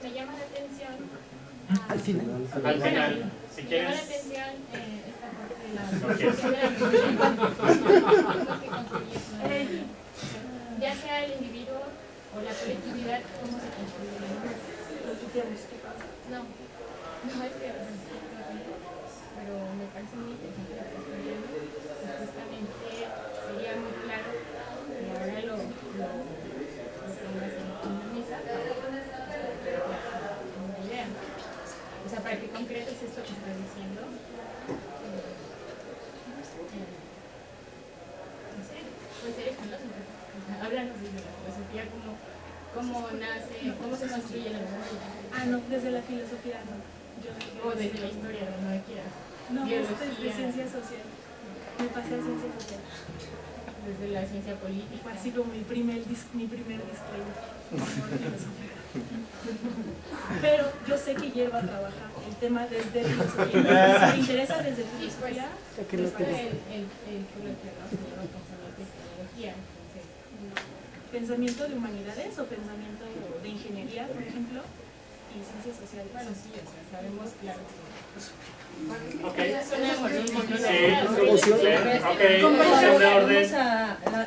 Me llama la atención. Al final. Al final, si Me quieres. llama la atención esta parte de la No quieres. ya sea el individuo o la colectividad, cómo se construye. No es que pero me parece muy interesante lo que estás viendo. Justamente sería muy claro y ahora lo pongas en la mesa una idea. O sea, para que concretes esto que estás diciendo. No sé, puede ser filósofo. Háblanos desde la filosofía, cómo nace, cómo se construye la memoria. Ah, no, desde la filosofía no. O desde la historia, no quieras. No, Biología. esto es de ciencia social. Me pasé a ciencia social. Desde la ciencia política. Fue así como mi primer disclaimer. Amor, filosofía. Pero yo sé que Hierba trabaja el tema desde filosofía. Si te interesa desde filosofía, El pensamiento de tecnología. Entonces, pensamiento de humanidades o pensamiento de ingeniería, por ejemplo, y ciencias sociales. bueno, sí, o sea, sabemos claro que. Ok. Suena buenísimo, ¿no? Compañeros, de vamos orden. a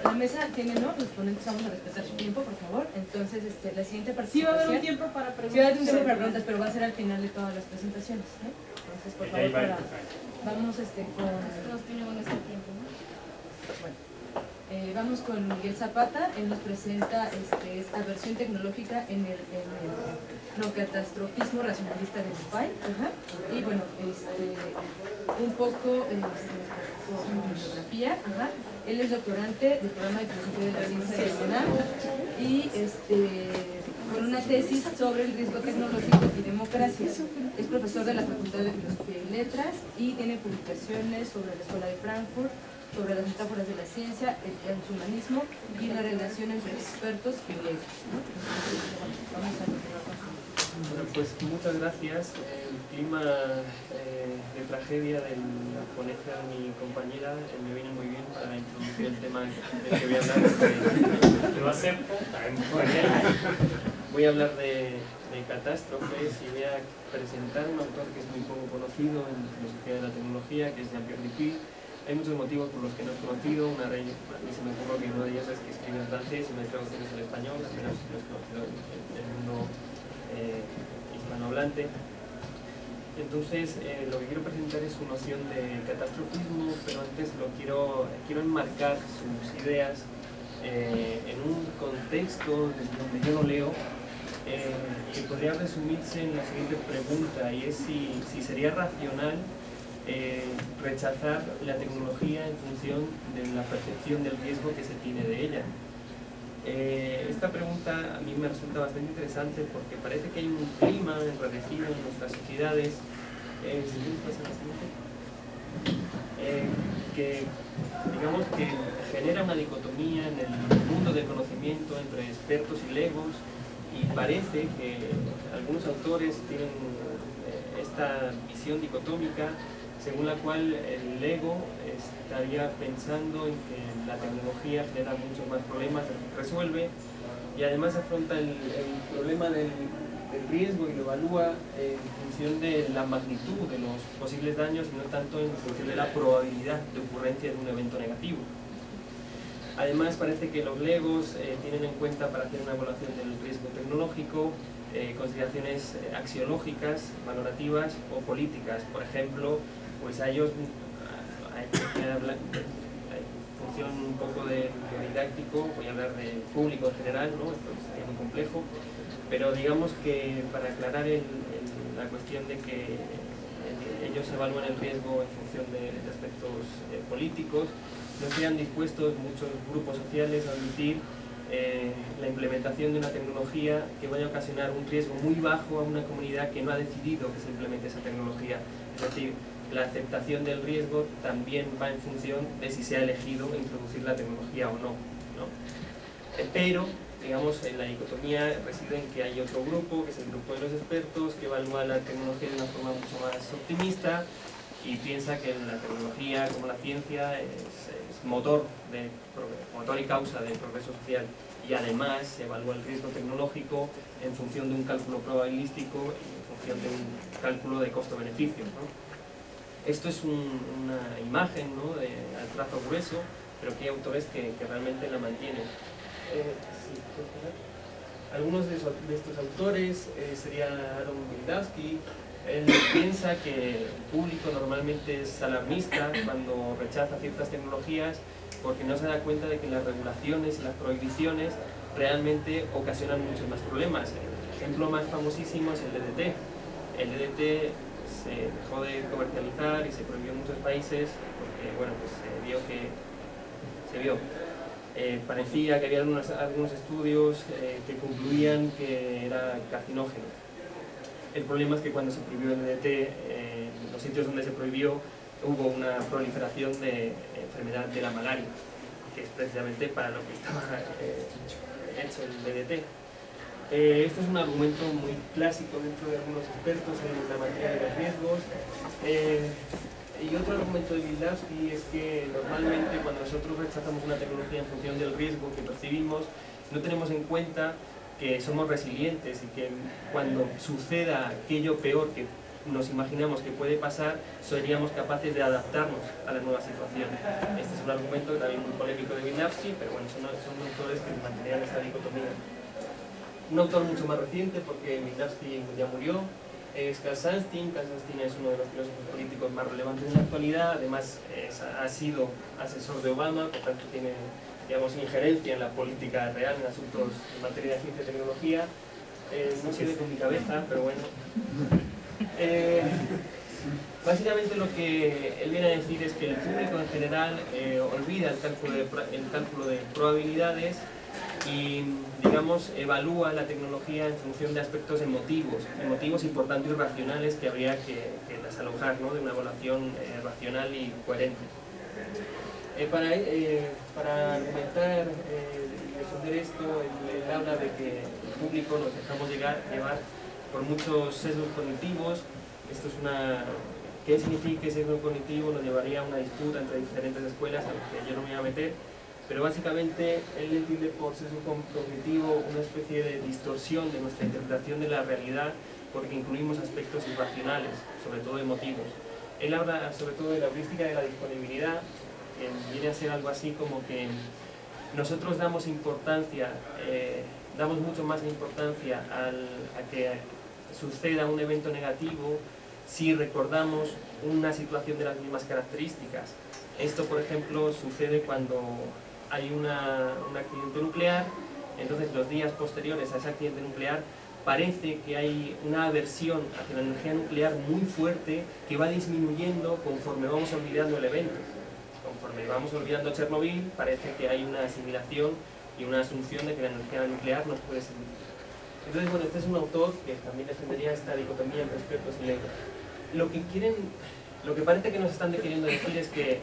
la mesa tiene, ¿no? Los ponentes vamos a respetar su tiempo, por favor. Entonces, la siguiente Sí va a haber participación. un tiempo para preguntas. Sí va a haber un tiempo para preguntas, pero va a ser al final de todas las presentaciones, ¿eh? Entonces, por favor, vamos con... Todos tenemos nuestro tiempo, ¿no? Vamos con Miguel Zapata. Él nos presenta esta versión tecnológica en el no catastrofismo racionalista de Dupay. Y bueno, un poco bibliografía. Él es doctorante del programa de filosofía de la ciencia de la UNAM y con una tesis sobre el riesgo tecnológico y democracia. Es profesor de la Facultad de Filosofía y Letras y tiene publicaciones sobre la Escuela de Frankfurt, sobre las metáforas de la ciencia, el transhumanismo y la relación entre expertos y griegos. Vamos a continuar con su... Bueno, pues muchas gracias. El clima de tragedia de la ponencia de mi compañera me viene muy bien para introducir el tema del que voy a hablar. Que va a ser voy a hablar de catástrofes y voy a presentar un autor que es muy poco conocido en filosofía de la tecnología, que es Jean-Pierre Dupuy. Hay muchos motivos por los que no es conocido. Una de ellas, a mí se me ocurre que uno de ellos es que escribe en francés y no hay traducciones al español, al menos no es conocido en el mundo hispanohablante. Entonces, lo que quiero presentar es su noción de catastrofismo, pero antes quiero enmarcar sus ideas en un contexto desde donde yo lo leo, que podría resumirse en la siguiente pregunta, y es si sería racional rechazar la tecnología en función de la percepción del riesgo que se tiene de ella. Esta pregunta a mí me resulta bastante interesante porque parece que hay un clima enrarecido en nuestras sociedades que, digamos, que genera una dicotomía en el mundo del conocimiento entre expertos y legos, y parece que algunos autores tienen esta visión dicotómica según la cual el ego estaría pensando en que la tecnología genera muchos más problemas de los que resuelve, y además afronta el problema del riesgo y lo evalúa en función de la magnitud de los posibles daños y no tanto en función de la probabilidad de ocurrencia de un evento negativo. Además, parece que los legos tienen en cuenta, para hacer una evaluación del riesgo tecnológico, consideraciones axiológicas, valorativas o políticas. Por ejemplo, pues a ellos, en función un poco de lo didáctico, voy a hablar del público en general, ¿no? Esto sería muy complejo, pero digamos que para aclarar la cuestión de que ellos evalúan el riesgo en función de aspectos políticos, no estarían dispuestos muchos grupos sociales a admitir la implementación de una tecnología que vaya a ocasionar un riesgo muy bajo a una comunidad que no ha decidido que se implemente esa tecnología. Es decir, la aceptación del riesgo también va en función de si se ha elegido introducir la tecnología o no, ¿no? Pero, digamos, la dicotomía reside en que hay otro grupo, que es el grupo de los expertos, que evalúa la tecnología de una forma mucho más optimista y piensa que la tecnología, como la ciencia, es motor y causa del progreso social, y además se evalúa el riesgo tecnológico en función de un cálculo probabilístico y en función de un cálculo de costo-beneficio, ¿no? Esto es una imagen, ¿no?, al trazo grueso, pero que hay autores que realmente la mantienen. Algunos de estos autores sería Aaron Wildavsky. Él piensa que el público normalmente es alarmista cuando rechaza ciertas tecnologías porque no se da cuenta de que las regulaciones y las prohibiciones realmente ocasionan muchos más problemas. El ejemplo más famosísimo es el DDT. El DDT se dejó de comercializar y se prohibió en muchos países porque, bueno, pues se vio. Parecía que había algunos estudios que concluían que era carcinógeno. El problema es que cuando se prohibió el DDT, en los sitios donde se prohibió hubo una proliferación de enfermedad de la malaria, que es precisamente para lo que estaba hecho el DDT. Esto es un argumento muy clásico dentro de algunos expertos en la materia de los riesgos. Y otro argumento de Wildavsky es que normalmente cuando nosotros rechazamos una tecnología en función del riesgo que percibimos, no tenemos en cuenta que somos resilientes y que cuando suceda aquello peor que nos imaginamos que puede pasar, seríamos capaces de adaptarnos a la nueva situación. Este es un argumento también muy polémico de Wildavsky, pero bueno, son autores que mantenían esta dicotomía. Un autor mucho más reciente, porque Wildavsky ya murió, es Carl Sunstein. Carl Sunstein es uno de los filósofos políticos más relevantes en la actualidad. Además ha sido asesor de Obama, por tanto tiene, digamos, injerencia en la política real, en asuntos en materia de ciencia y tecnología. No sé con mi cabeza, pero bueno. Básicamente lo que él viene a decir es que el público en general olvida el cálculo de probabilidades y, digamos, evalúa la tecnología en función de aspectos emotivos y por tanto irracionales que habría que desalojar, ¿no?, de una evaluación racional y coherente. Para argumentar y defender esto, él habla de que el público nos dejamos llevar por muchos sesgos cognitivos. Esto es ¿qué significa sesgo cognitivo? Nos llevaría a una disputa entre diferentes escuelas, a las que yo no me voy a meter, pero básicamente él entiende por sesgo cognitivo una especie de distorsión de nuestra interpretación de la realidad porque incluimos aspectos irracionales, sobre todo emotivos. Él habla sobre todo de la heurística de la disponibilidad, que viene a ser algo así como que nosotros damos mucho más importancia a que suceda un evento negativo si recordamos una situación de las mismas características. Esto, por ejemplo, sucede cuando hay un accidente nuclear, entonces los días posteriores a ese accidente nuclear parece que hay una aversión hacia la energía nuclear muy fuerte que va disminuyendo conforme vamos olvidando el evento. Conforme vamos olvidando Chernobyl, parece que hay una asimilación y una asunción de que la energía nuclear nos puede servir. Entonces, bueno, este es un autor que también defendería esta dicotomía entre expertos y laicos. Lo que parece que nos están queriendo decir es que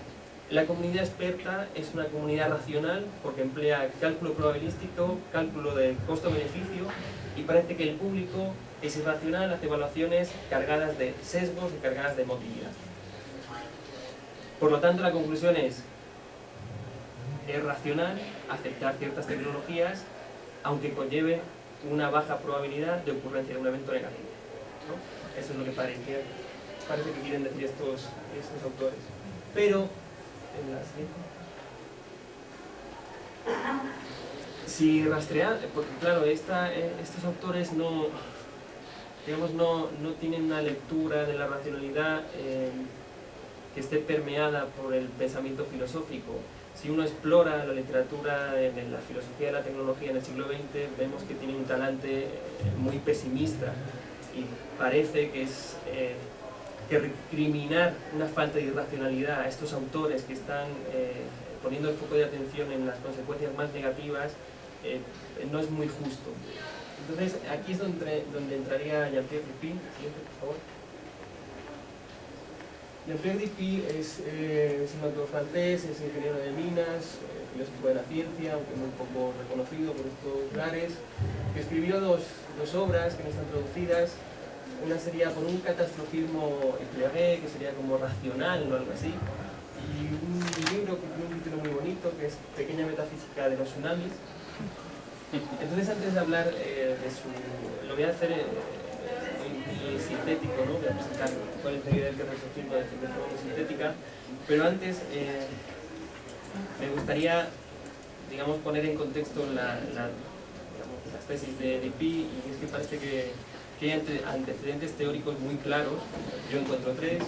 la comunidad experta es una comunidad racional porque emplea cálculo probabilístico, cálculo de costo-beneficio, y parece que el público es irracional, hace evaluaciones cargadas de sesgos y cargadas de emotividad. Por lo tanto, la conclusión es racional aceptar ciertas tecnologías, aunque conlleve una baja probabilidad de ocurrencia de un evento negativo, ¿no? Eso es lo que parece que quieren decir estos autores. Pero, en la siguiente, si rastrean, porque claro, estos autores no tienen una lectura de la racionalidad que esté permeada por el pensamiento filosófico. Si uno explora la literatura de la filosofía de la tecnología en el siglo XX, vemos que tiene un talante muy pesimista y parece que es que recriminar una falta de irracionalidad a estos autores que están poniendo el foco de atención en las consecuencias más negativas no es muy justo. Entonces, aquí es donde entraría Jean-Pierre Dupuy. Siguiente, por favor. Jean-Pierre Dupuy es un autor francés, es ingeniero de minas, filósofo de la ciencia, aunque muy poco reconocido por estos lares, que escribió dos obras que no están traducidas. Una sería Por un catastrofismo éclairé, que sería como racional o algo así, y un libro que tiene un título muy bonito, que es Pequeña metafísica de los tsunamis. Entonces, antes de hablar lo voy a hacer muy sintético, ¿no? Voy a presentar cuál es la idea del catastrofismo de forma muy sintética, pero antes me gustaría, digamos, poner en contexto las tesis de Dupuy, y es que parece que hay antecedentes teóricos muy claros. Yo encuentro tres.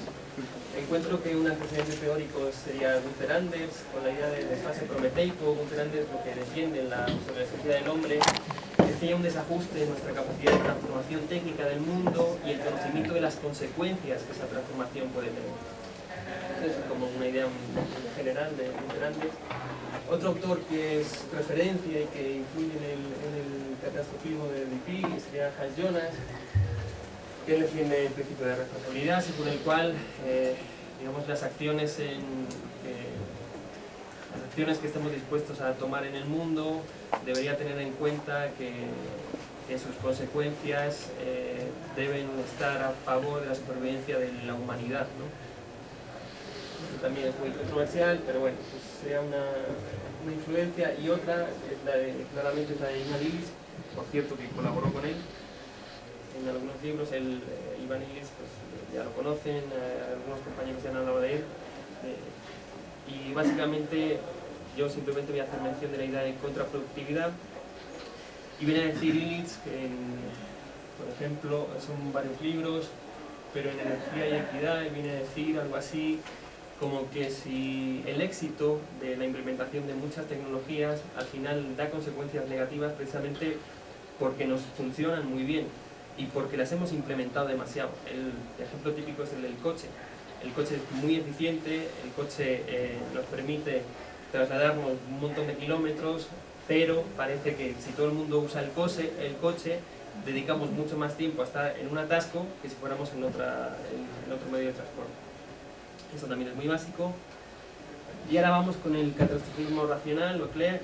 Encuentro que un antecedente teórico sería Gunther Anders, con la idea del desfase prometeico. Gunther Anders lo que defiende en la sociología del hombre es que hay un desajuste en nuestra capacidad de transformación técnica del mundo y el conocimiento de las consecuencias que esa transformación puede tener. Entonces, como una idea general de Gunther Anders. Otro autor que es referencia y que influye en el catastrofismo de Dupuy sería Hans Jonas, que defiende el principio de responsabilidad, según el cual digamos, las acciones que estemos dispuestos a tomar en el mundo debería tener en cuenta que sus consecuencias deben estar a favor de la supervivencia de la humanidad, ¿no? Esto también es muy controversial, pero bueno, pues sería una influencia. Y otra, claramente es la de Ivan Illich, por cierto, que colaboró con él en algunos libros. Ivan Illich, pues ya lo conocen, algunos compañeros ya han hablado de él, y básicamente yo simplemente voy a hacer mención de la idea de contraproductividad, y viene a decir Illich que, por ejemplo, son varios libros, pero en Energía y Equidad viene a decir algo así como que si el éxito de la implementación de muchas tecnologías al final da consecuencias negativas precisamente porque nos funcionan muy bien y porque las hemos implementado demasiado. El ejemplo típico es el del coche. El coche es muy eficiente, el coche nos permite trasladarnos un montón de kilómetros, pero parece que si todo el mundo usa el coche, dedicamos mucho más tiempo a estar en un atasco que si fuéramos en otro medio de transporte. Eso también es muy básico. Y ahora vamos con el catastrofismo racional o Claret.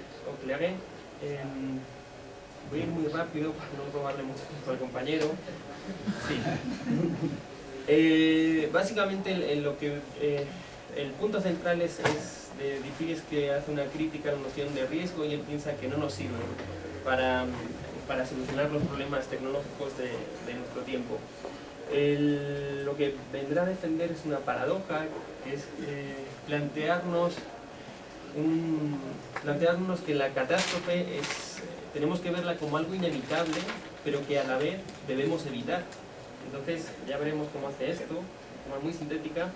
Voy a ir muy rápido para no robarle mucho tiempo al compañero. Sí. Básicamente el punto central de Dupuy es que hace una crítica a la noción de riesgo, y él piensa que no nos sirve para solucionar los problemas tecnológicos de nuestro tiempo. Lo que vendrá a defender es una paradoja, que es plantearnos que la catástrofe tenemos que verla como algo inevitable, pero que a la vez debemos evitar. Entonces ya veremos cómo hace esto, de forma muy sintética.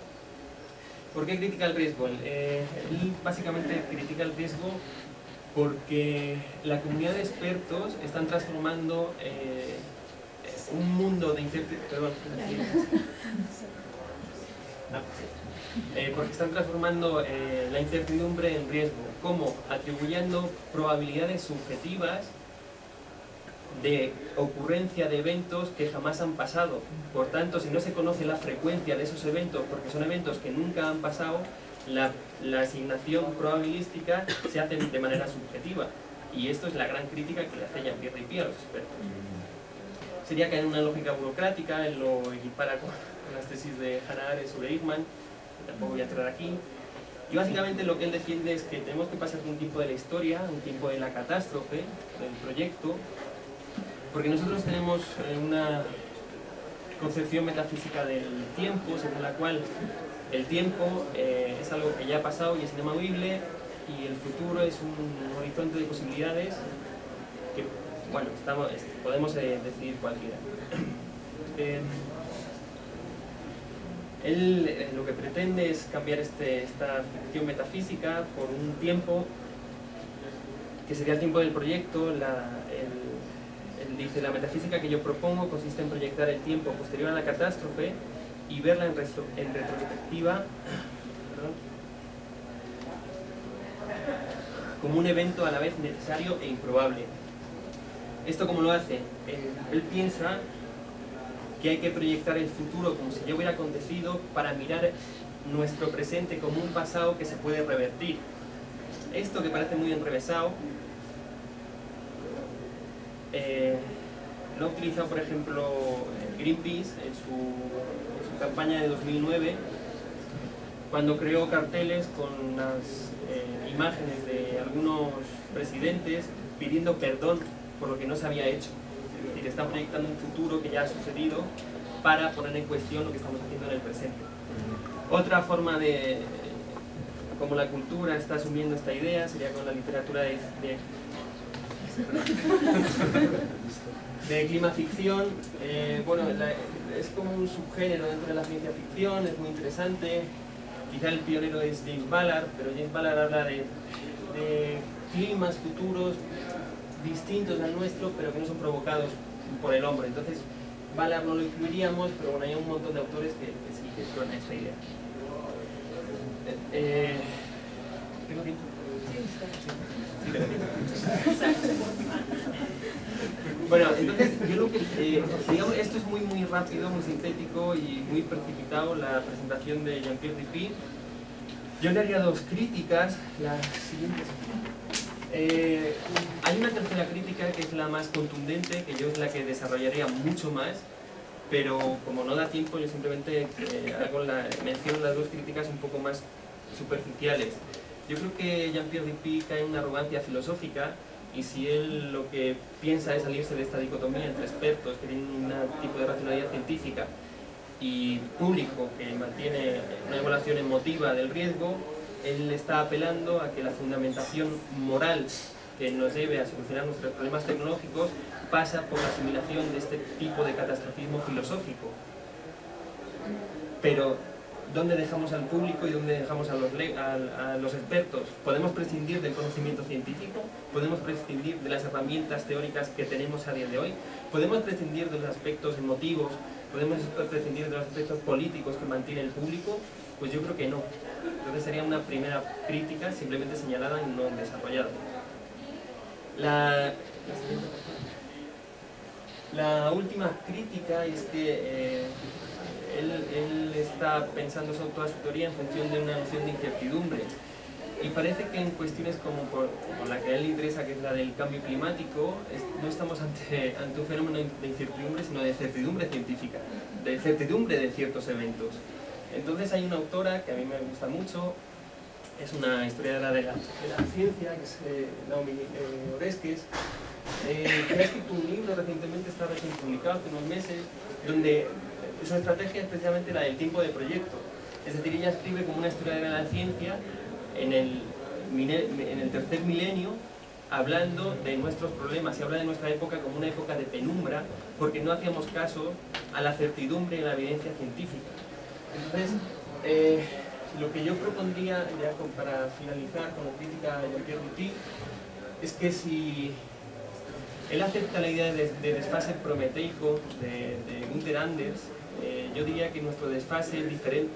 ¿Por qué critica el riesgo? Él básicamente critica el riesgo porque la comunidad de expertos están transformando un mundo de incertidumbre, porque están transformando la incertidumbre en riesgo, como atribuyendo probabilidades subjetivas de ocurrencia de eventos que jamás han pasado. Por tanto, si no se conoce la frecuencia de esos eventos, porque son eventos que nunca han pasado, la asignación probabilística se hace de manera subjetiva. Y esto es la gran crítica que le hace Jean-Pierre Ripier a los expertos. Sería caer en una lógica burocrática, él lo equipara con las tesis de Hannah Arendt sobre Eichmann, que tampoco voy a entrar aquí. Y básicamente lo que él defiende es que tenemos que pasar de un tiempo de la historia, un tiempo de la catástrofe, del proyecto, porque nosotros tenemos una concepción metafísica del tiempo, según la cual el tiempo es algo que ya ha pasado y es inamovible, y el futuro es un horizonte de posibilidades que, bueno, podemos decidir cualquiera. Él lo que pretende es cambiar esta ficción metafísica por un tiempo que sería el tiempo del proyecto. Él dice: la metafísica que yo propongo consiste en proyectar el tiempo posterior a la catástrofe y verla en retrospectiva como un evento a la vez necesario e improbable. ¿Esto cómo lo hace? Él piensa que hay que proyectar el futuro como si ya hubiera acontecido para mirar nuestro presente como un pasado que se puede revertir. Esto, que parece muy enrevesado, lo ha utilizado, por ejemplo, Greenpeace en su campaña de 2009, cuando creó carteles con las imágenes de algunos presidentes pidiendo perdón por lo que no se había hecho. Es decir, están proyectando un futuro que ya ha sucedido para poner en cuestión lo que estamos haciendo en el presente. Otra forma de cómo la cultura está asumiendo esta idea sería con la literatura de climaficción. Bueno, es como un subgénero dentro de la ciencia ficción, es muy interesante. Quizá el pionero es James Ballard, pero James Ballard habla de climas futuros distintos al nuestro, pero que no son provocados por el hombre. Entonces, Ballard no lo incluiríamos, pero bueno, hay un montón de autores que sí que exploran esta idea. ¿Tengo tiempo? Sí, tengo tiempo. Bueno, entonces yo lo que, digamos, esto es muy rápido, muy sintético y muy precipitado, la presentación de Jean-Pierre Ripier. Yo le haría dos críticas, las siguientes. Hay una tercera crítica que es la más contundente, que yo es la que desarrollaría mucho más, pero como no da tiempo, yo simplemente menciono las dos críticas un poco más superficiales. Yo creo que Jean-Pierre Ripier cae en una arrogancia filosófica, y si él lo que piensa es salirse de esta dicotomía entre expertos que tienen un tipo de racionalidad científica y público que mantiene una evaluación emotiva del riesgo, él está apelando a que la fundamentación moral que nos lleve a solucionar nuestros problemas tecnológicos pasa por la asimilación de este tipo de catastrofismo filosófico. Pero ¿dónde dejamos al público y dónde dejamos a los expertos? ¿Podemos prescindir del conocimiento científico? ¿Podemos prescindir de las herramientas teóricas que tenemos a día de hoy? ¿Podemos prescindir de los aspectos emotivos? ¿Podemos prescindir de los aspectos políticos que mantiene el público? Pues yo creo que no. Entonces sería una primera crítica simplemente señalada y no desarrollada. La última crítica es que él está pensando toda su teoría en función de una noción de incertidumbre, y parece que en cuestiones como la que a él le interesa, que es la del cambio climático, no estamos ante un fenómeno de incertidumbre, sino de certidumbre científica, de certidumbre de ciertos eventos. Entonces hay una autora que a mí me gusta mucho, es una historiadora de la ciencia, que es Naomi Oreskes, que ha escrito un libro recientemente, está recién publicado hace unos meses, donde su estrategia es precisamente la del tiempo de proyecto. Es decir, ella escribe como una historiadora de la ciencia en el tercer milenio, hablando de nuestros problemas, y habla de nuestra época como una época de penumbra, porque no hacíamos caso a la certidumbre y a la evidencia científica. Entonces, Lo que yo propondría, ya para finalizar con la crítica a Jean-Pierre Dupuy, es que si él acepta la idea de desfase prometeico de Günther Anders, yo diría que nuestro desfase es diferente.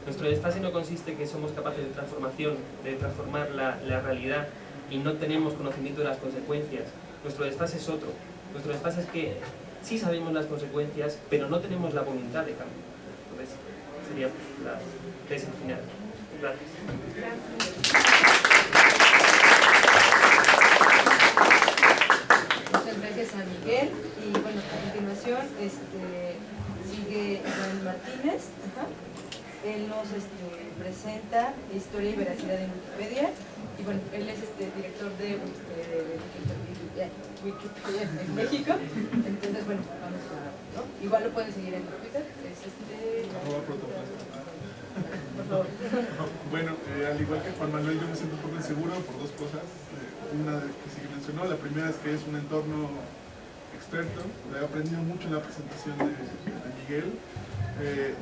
Nuestro desfase no consiste en que somos capaces de transformar la realidad y no tenemos conocimiento de las consecuencias. Nuestro desfase es otro. Nuestro desfase es que sí sabemos las consecuencias, pero no tenemos la voluntad de cambio. Entonces, sería la tesis final. Gracias. Muchas gracias a Miguel. Y bueno, a continuación sigue Iván Martínez. Ajá. Él nos presenta Historia y Veracidad en Wikipedia. Y bueno, él es director de Wikipedia en México. Entonces, bueno, vamos a... ¿no? Igual lo pueden seguir en Twitter. Es por favor. Bueno, al igual que Juan Manuel, yo me siento un poco inseguro por dos cosas. Una que sí mencionó, la primera es que es un entorno experto. He aprendido mucho en la presentación de Miguel.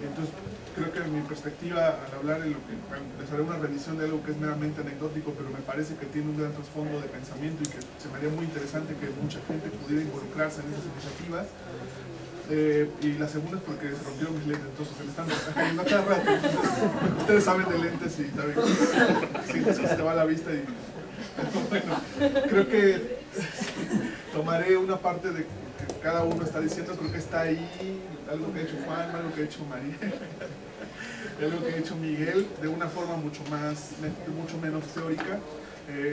Entonces, creo que mi perspectiva al hablar en lo que les haré una revisión de algo que es meramente anecdótico, pero me parece que tiene un gran trasfondo de pensamiento y que se me haría muy interesante que mucha gente pudiera involucrarse en esas iniciativas. Y la segunda es porque se rompieron mis lentes, entonces se me están cayendo a cada rato. Entonces, ustedes saben de lentes y saben sientes que se te va la vista y bueno, creo que tomaré una parte de que cada uno está diciendo, creo que está ahí algo que ha hecho Juan, algo que ha hecho María, algo que ha hecho Miguel, de una forma mucho menos teórica.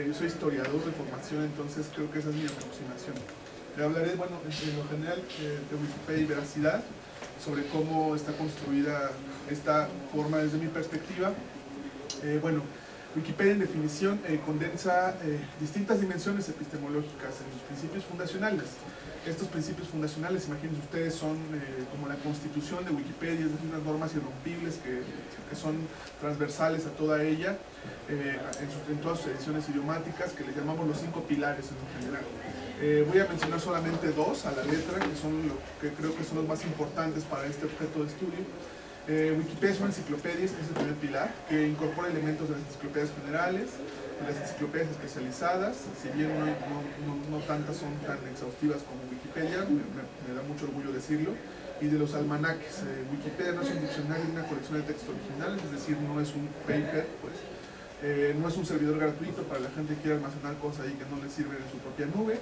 Yo soy historiador de formación, entonces creo que esa es mi aproximación. Le hablaré, bueno, en lo general de Wikipedia y veracidad, sobre cómo está construida esta forma desde mi perspectiva. Bueno, Wikipedia en definición condensa distintas dimensiones epistemológicas en sus principios fundacionales. Estos principios fundacionales, imagínense ustedes, son como la constitución de Wikipedia, es decir, unas normas irrompibles que son transversales a toda ella, en todas sus ediciones idiomáticas, que le llamamos los 5 pilares en lo general. Voy a mencionar solamente 2 a la letra, que son lo que creo que son los más importantes para este objeto de estudio. Wikipedia es una enciclopedia, es el primer pilar, que incorpora elementos de las enciclopedias generales, de las enciclopedias especializadas, si bien no tantas son tan exhaustivas como Wikipedia, me da mucho orgullo decirlo, y de los almanaques. Wikipedia no es un diccionario ni una colección de textos originales, es decir, no es un paper, pues. No es un servidor gratuito para la gente que quiera almacenar cosas ahí que no les sirven en su propia nube.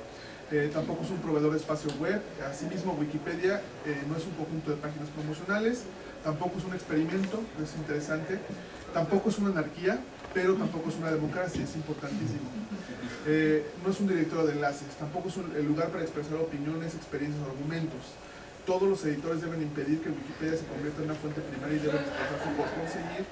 Tampoco es un proveedor de espacio web. Asimismo, Wikipedia no es un conjunto de páginas promocionales, tampoco es un experimento, es interesante, tampoco es una anarquía, pero tampoco es una democracia, es importantísimo. No es un directorio de enlaces, tampoco es el lugar para expresar opiniones, experiencias o argumentos. Todos los editores deben impedir que Wikipedia se convierta en una fuente primaria y deben esforzarse por conseguir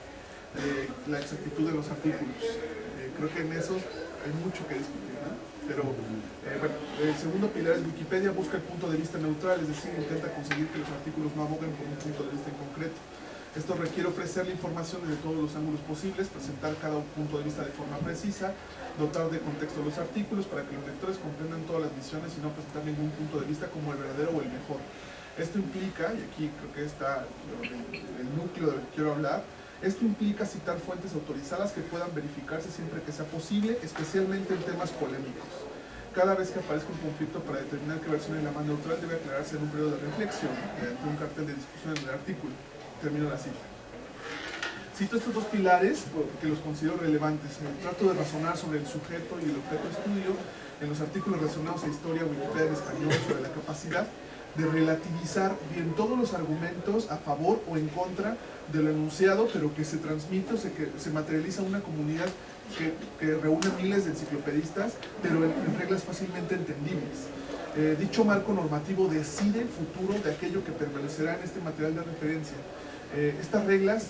la exactitud de los artículos. Creo que en eso hay mucho que discutir, ¿no? Pero bueno, el segundo pilar es Wikipedia busca el punto de vista neutral, es decir, intenta conseguir que los artículos no aboguen por un punto de vista en concreto. Esto requiere ofrecer la información desde todos los ángulos posibles, presentar cada punto de vista de forma precisa, dotar de contexto los artículos para que los lectores comprendan todas las visiones y no presentar ningún punto de vista como el verdadero o el mejor. Esto implica, y aquí creo que está el núcleo de lo que quiero hablar, esto implica citar fuentes autorizadas que puedan verificarse siempre que sea posible, especialmente en temas polémicos. Cada vez que aparezca un conflicto para determinar qué versión es la más neutral debe aclararse en un periodo de reflexión, mediante un cartel de discusión en el artículo. Termino la cita. Cito estos 2 pilares porque los considero relevantes. Trato de razonar sobre el sujeto y el objeto de estudio en los artículos relacionados a historia, Wikipedia en español, sobre la capacidad de relativizar bien todos los argumentos a favor o en contra de lo enunciado, pero que se transmite o se materializa una comunidad que reúne miles de enciclopedistas, pero en reglas fácilmente entendibles. Dicho marco normativo decide el futuro de aquello que permanecerá en este material de referencia. Estas reglas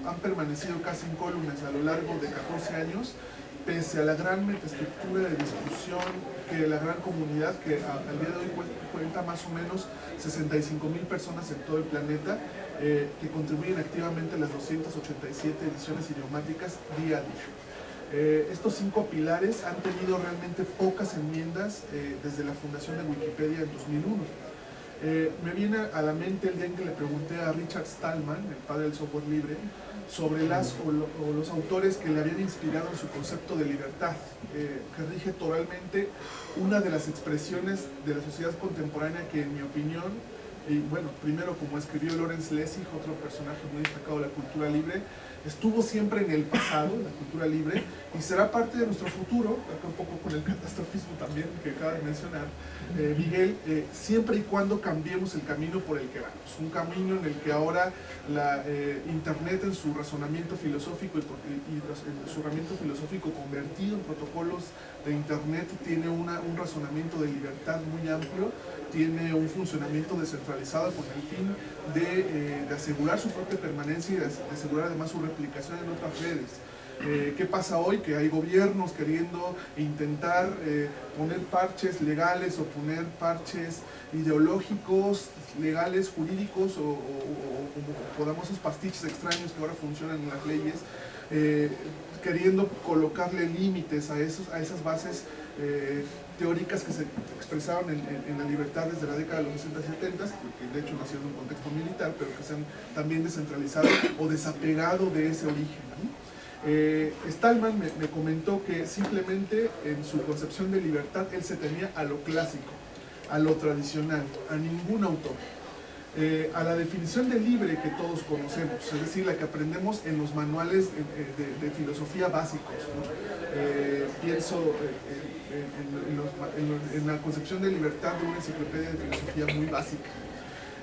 han permanecido casi incólumes a lo largo de 14 años, pese a la gran metaestructura de discusión que la gran comunidad, que al día de hoy cuenta más o menos 65,000 personas en todo el planeta, que contribuyen activamente a las 287 ediciones idiomáticas día a día. Estos 5 pilares han tenido realmente pocas enmiendas desde la fundación de Wikipedia en 2001. Me viene a la mente el día en que le pregunté a Richard Stallman, el padre del software libre, sobre los autores que le habían inspirado en su concepto de libertad, que rige totalmente una de las expresiones de la sociedad contemporánea que, en mi opinión, y bueno, primero, como escribió Lawrence Lessig, otro personaje muy destacado de la cultura libre, estuvo siempre en el pasado, la cultura libre, y será parte de nuestro futuro, acá un poco con el catastrofismo también que acaba de mencionar Miguel, siempre y cuando cambiemos el camino por el que vamos. Un camino en el que ahora la Internet, en su razonamiento filosófico y su razonamiento filosófico convertido en protocolos de Internet, tiene un razonamiento de libertad muy amplio, tiene un funcionamiento descentralizado con el fin de asegurar su propia permanencia y de asegurar además su replicación en otras redes. ¿Qué pasa hoy? Que hay gobiernos queriendo intentar poner parches legales o poner parches ideológicos, legales, jurídicos o como podamos esos pastiches extraños que ahora funcionan en las leyes, queriendo colocarle límites a esas bases teóricas que se expresaron en la libertad desde la década de los 60 y 70, que de hecho nacieron en un contexto militar, pero que se han también descentralizado o desapegado de ese origen, ¿no? Stallman me comentó que simplemente en su concepción de libertad él se tenía a lo clásico, a lo tradicional, a ningún autor, a la definición de libre que todos conocemos, es decir, la que aprendemos en los manuales de filosofía básicos, ¿no? Pienso en la concepción de libertad de una enciclopedia de filosofía muy básica.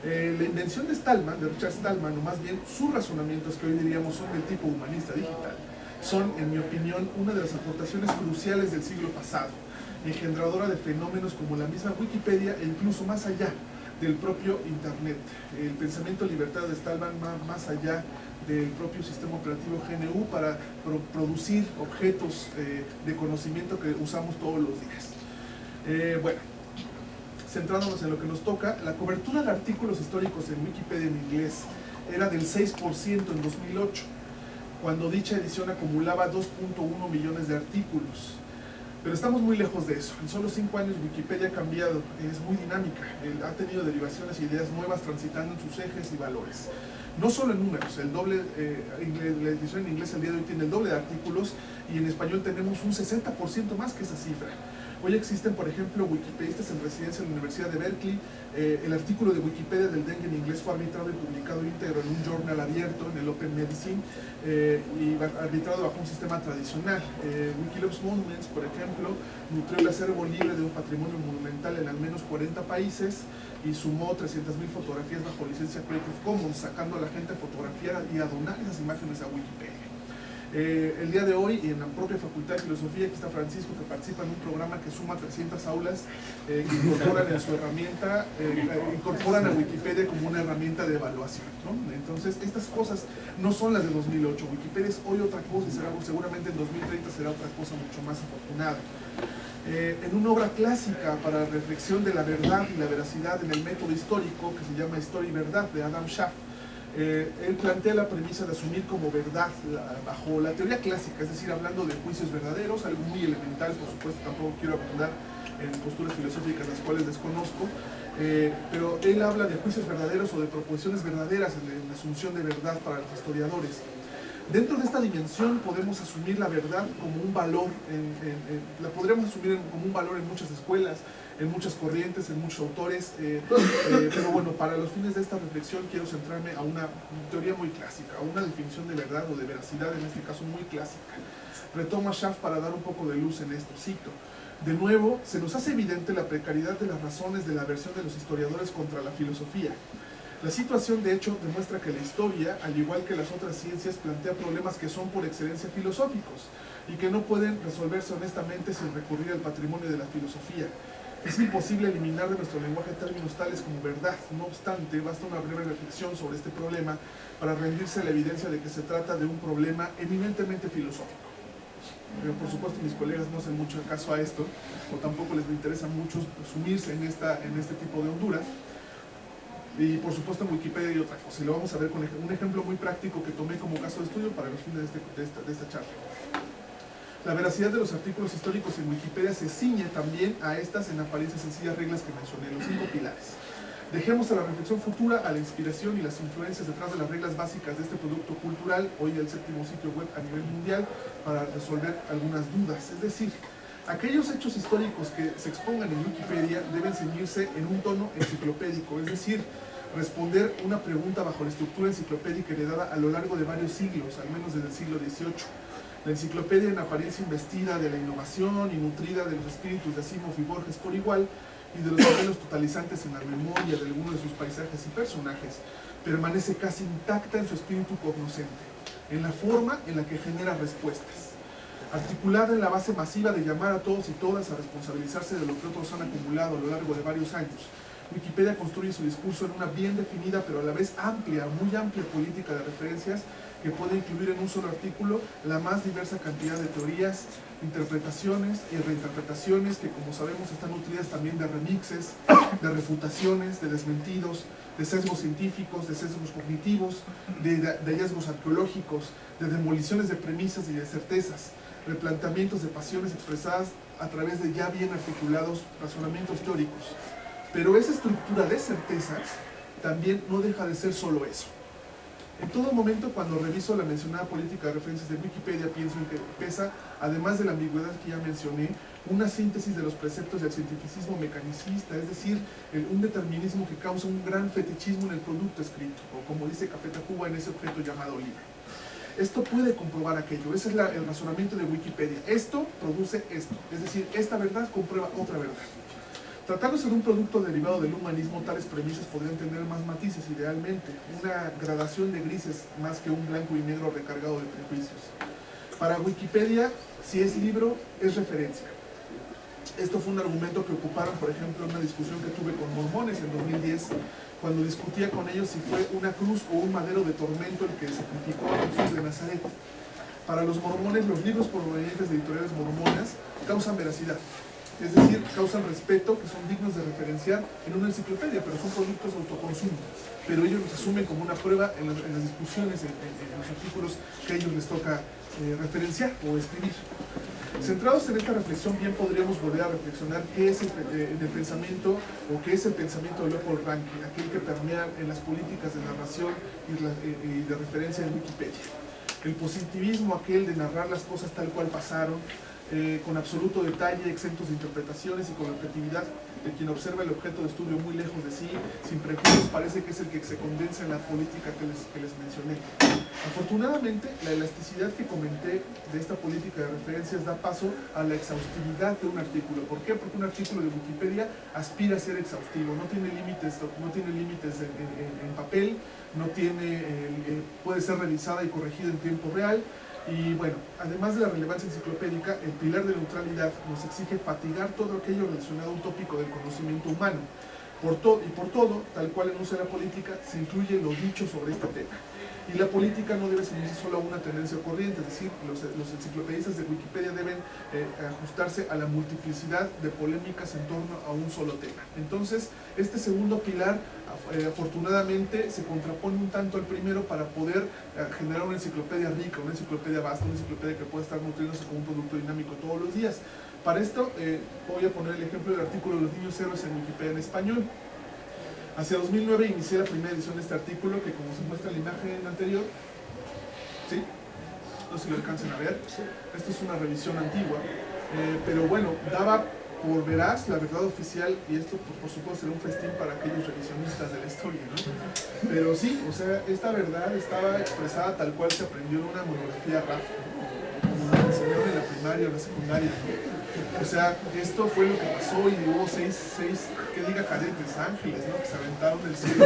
La invención de Stallman, de Richard Stallman, o más bien sus razonamientos, que hoy diríamos son del tipo humanista digital, son, en mi opinión, una de las aportaciones cruciales del siglo pasado, engendradora de fenómenos como la misma Wikipedia e incluso más allá del propio Internet. El pensamiento libertario de Stallman va más allá del propio sistema operativo GNU para producir objetos de conocimiento que usamos todos los días. Bueno, centrándonos en lo que nos toca, la cobertura de artículos históricos en Wikipedia en inglés era del 6% en 2008, cuando dicha edición acumulaba 2.1 millones de artículos. Pero estamos muy lejos de eso. En solo 5 años Wikipedia ha cambiado, es muy dinámica, ha tenido derivaciones e ideas nuevas transitando en sus ejes y valores. No solo en números, la edición en inglés el día de hoy tiene el doble de artículos y en español tenemos un 60% más que esa cifra. Hoy existen, por ejemplo, wikipedistas en residencia en la Universidad de Berkeley. El artículo de Wikipedia del dengue en inglés fue arbitrado y publicado íntegro en un journal abierto, en el Open Medicine, y arbitrado bajo un sistema tradicional. Wikiloves Monuments, por ejemplo, nutrió el acervo libre de un patrimonio monumental en al menos 40 países y sumó 300.000 fotografías bajo licencia Creative Commons, sacando a la gente a fotografiar y a donar esas imágenes a Wikipedia. El día de hoy, en la propia Facultad de Filosofía, aquí está Francisco, que participa en un programa que suma 300 aulas que incorporan en su herramienta, incorporan a Wikipedia como una herramienta de evaluación, ¿no? Entonces, estas cosas no son las de 2008. Wikipedia es hoy otra cosa y seguramente en 2030 será otra cosa mucho más afortunada. En una obra clásica para la reflexión de la verdad y la veracidad en el método histórico, que se llama Historia y Verdad, de Adam Schaff, él plantea la premisa de asumir como verdad bajo la teoría clásica, es decir, hablando de juicios verdaderos, algo muy elemental, por supuesto, tampoco quiero abundar en posturas filosóficas las cuales desconozco, pero él habla de juicios verdaderos o de proposiciones verdaderas en la asunción de verdad para los historiadores. Dentro de esta dimensión podemos asumir la verdad como un valor, la podríamos asumir como un valor en muchas escuelas, en muchas corrientes, en muchos autores, pero bueno, para los fines de esta reflexión quiero centrarme a una teoría muy clásica, a una definición de verdad o de veracidad, en este caso muy clásica. Retoma Schaff para dar un poco de luz en esto, cito: de nuevo, se nos hace evidente la precariedad de las razones de la aversión de los historiadores contra la filosofía. La situación, de hecho, demuestra que la historia, al igual que las otras ciencias, plantea problemas que son por excelencia filosóficos y que no pueden resolverse honestamente sin recurrir al patrimonio de la filosofía. Es imposible eliminar de nuestro lenguaje términos tales como verdad. No obstante, basta una breve reflexión sobre este problema para rendirse a la evidencia de que se trata de un problema eminentemente filosófico. Pero por supuesto mis colegas no hacen mucho caso a esto, o tampoco les interesa mucho sumirse en este tipo de honduras. Y por supuesto en Wikipedia hay otra cosa, y lo vamos a ver con un ejemplo muy práctico que tomé como caso de estudio para los fines de esta charla. La veracidad de los artículos históricos en Wikipedia se ciñe también a estas en apariencia sencillas reglas que mencioné, los 5 pilares. Dejemos a la reflexión futura, a la inspiración y las influencias detrás de las reglas básicas de este producto cultural, hoy el 7º sitio web a nivel mundial, para resolver algunas dudas. Es decir, aquellos hechos históricos que se expongan en Wikipedia deben ceñirse en un tono enciclopédico, es decir, responder una pregunta bajo la estructura enciclopédica heredada a lo largo de varios siglos, al menos desde el siglo XVIII. La enciclopedia, en apariencia investida de la innovación y nutrida de los espíritus de Asimov y Borges por igual, y de los modelos totalizantes en la memoria de algunos de sus paisajes y personajes, permanece casi intacta en su espíritu cognoscente, en la forma en la que genera respuestas. Articulada en la base masiva de llamar a todos y todas a responsabilizarse de lo que otros han acumulado a lo largo de varios años, Wikipedia construye su discurso en una bien definida pero a la vez amplia, muy amplia política de referencias que puede incluir en un solo artículo la más diversa cantidad de teorías, interpretaciones y reinterpretaciones que, como sabemos, están nutridas también de remixes, de refutaciones, de desmentidos, de sesgos científicos, de sesgos cognitivos, de hallazgos arqueológicos, de demoliciones de premisas y de certezas, replanteamientos de pasiones expresadas a través de ya bien articulados razonamientos teóricos. Pero esa estructura de certezas también no deja de ser solo eso. En todo momento, cuando reviso la mencionada política de referencias de Wikipedia, pienso en que pesa, además de la ambigüedad que ya mencioné, una síntesis de los preceptos del cientificismo mecanicista, es decir, un determinismo que causa un gran fetichismo en el producto escrito, o como dice Café Tacuba, en ese objeto llamado libro. Esto puede comprobar aquello, ese es el razonamiento de Wikipedia. Esto produce esto, es decir, esta verdad comprueba otra verdad. Tratándose de un producto derivado del humanismo, tales premisas podrían tener más matices, idealmente, una gradación de grises más que un blanco y negro recargado de prejuicios. Para Wikipedia, si es libro, es referencia. Esto fue un argumento que ocuparon, por ejemplo, en una discusión que tuve con mormones en 2010, cuando discutía con ellos si fue una cruz o un madero de tormento el que sacrificó a Jesús de Nazaret. Para los mormones, los libros provenientes de editoriales mormonas causan veracidad. Es decir, causan respeto, que son dignos de referenciar en una enciclopedia, pero son productos de autoconsumo. Pero ellos los asumen como una prueba en las discusiones, en los artículos que a ellos les toca referenciar o escribir. Centrados en esta reflexión, bien podríamos volver a reflexionar qué es el pensamiento, o qué es el pensamiento de Leopold Ranke, aquel que permea en las políticas de narración y de referencia en Wikipedia. El positivismo, aquel de narrar las cosas tal cual pasaron, con absoluto detalle, exentos de interpretaciones y con la objetividad de quien observa el objeto de estudio muy lejos de sí, sin prejuicios, parece que es el que se condensa en la política que les mencioné. Afortunadamente, la elasticidad que comenté de esta política de referencias da paso a la exhaustividad de un artículo. ¿Por qué? Porque un artículo de Wikipedia aspira a ser exhaustivo, no tiene límites en papel, puede ser revisada y corregida en tiempo real. Y bueno, además de la relevancia enciclopédica, el pilar de neutralidad nos exige fatigar todo aquello relacionado a un tópico del conocimiento humano. Por todo, tal cual enuncia la política, se incluye lo dicho sobre este tema. Y la política no debe ceñirse solo a una tendencia o corriente, es decir, los enciclopedistas de Wikipedia deben ajustarse a la multiplicidad de polémicas en torno a un solo tema. Entonces, este segundo pilar, afortunadamente, se contrapone un tanto al primero para poder generar una enciclopedia rica, una enciclopedia vasta, una enciclopedia que pueda estar nutriéndose como un producto dinámico todos los días. Para esto, voy a poner el ejemplo del artículo de los niños héroes en Wikipedia en español. Hacia 2009 inicié la primera edición de este artículo, que como se muestra en la imagen anterior, ¿sí? No sé si lo alcancen a ver. Esto es una revisión antigua, pero bueno, daba por veraz la verdad oficial, y esto por supuesto será un festín para aquellos revisionistas de la historia, ¿no? Pero sí, o sea, esta verdad estaba expresada tal cual se aprendió en una monografía RAF, como nos enseñaron en la primaria o la secundaria, ¿no? O sea, esto fue lo que pasó y hubo seis que diga cadetes, ángeles, ¿no? Que se aventaron del cielo.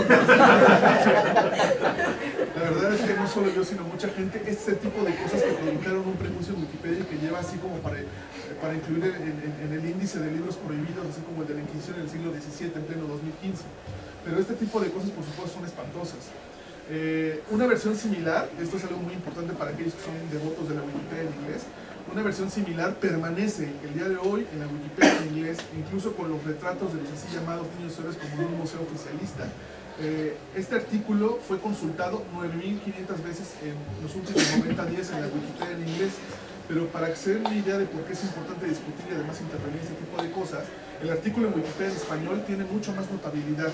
La verdad es que no solo yo, sino mucha gente, ese tipo de cosas que produjeron un prejuicio en Wikipedia que lleva así como para incluir en el índice de libros prohibidos, así como el de la Inquisición en el siglo XVII, en pleno 2015. Pero este tipo de cosas, por supuesto, son espantosas. Una versión similar, esto es algo muy importante para aquellos que son devotos de la Wikipedia en inglés, una versión similar permanece el día de hoy en la Wikipedia en inglés, incluso con los retratos de los así llamados niños héroes como en un museo oficialista. Este artículo fue consultado 9.500 veces en los últimos 90 días en la Wikipedia en inglés, pero para que se den una idea de por qué es importante discutir y además intervenir en este tipo de cosas, el artículo en Wikipedia en español tiene mucho más notabilidad.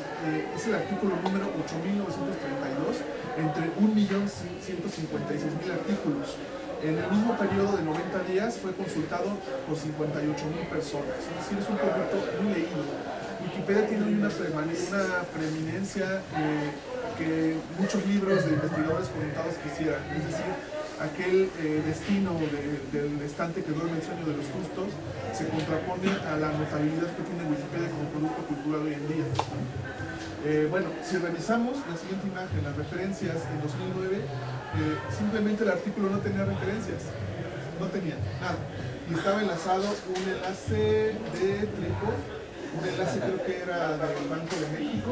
Es el artículo número 8.932 entre 1.156.000 artículos. En el mismo periodo de 90 días fue consultado por 58.000 personas. Es decir, es un producto muy leído. Wikipedia tiene hoy una preeminencia que muchos libros de investigadores conectados quisieran. Es decir, aquel destino del estante que duerme el sueño de los justos se contrapone a la notabilidad que tiene Wikipedia como producto cultural hoy en día. Bueno, si revisamos la siguiente imagen, las referencias en 2009, simplemente el artículo no tenía referencias, no tenía nada. Y estaba enlazado un enlace de Tripo, un enlace creo que era del Banco de México.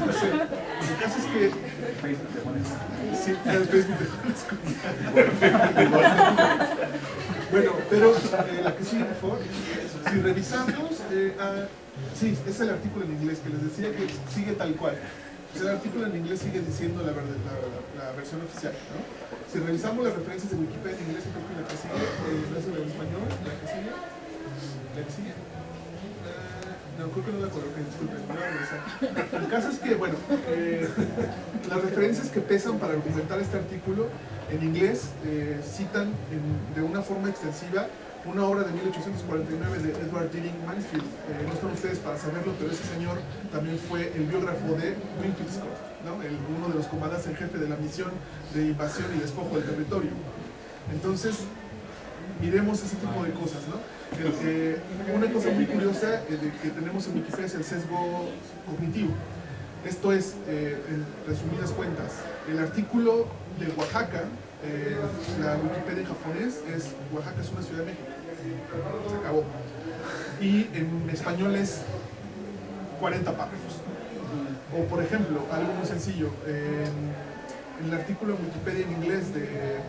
No sé, el caso es que... Sí, el Facebook de Bueno, pero la que sigue, por favor. Si revisamos... sí, es el artículo en inglés que les decía que sigue tal cual. O sea, el artículo en inglés sigue diciendo la versión oficial, ¿no? Si revisamos las referencias de Wikipedia en inglés, creo que la que sigue, no es en español, la que sigue. No, creo que no la coloqué, disculpen, voy a regresar. El caso es que, bueno, las referencias que pesan para argumentar este artículo en inglés citan de una forma extensiva una obra de 1849 de Edward Deering Mansfield. No están ustedes para saberlo, pero ese señor también fue el biógrafo de Winfield Scott, ¿no? Uno de los comandantes en jefe de la misión de invasión y despojo del territorio. Entonces, miremos ese tipo de cosas, ¿no? Una cosa muy curiosa que tenemos en Wikipedia es el sesgo cognitivo. Esto es, en resumidas cuentas, el artículo de Oaxaca, la Wikipedia en japonés es Oaxaca es una ciudad de México. Se acabó. Y en español es 40 párrafos. O por ejemplo, algo muy sencillo, en el artículo en Wikipedia en inglés de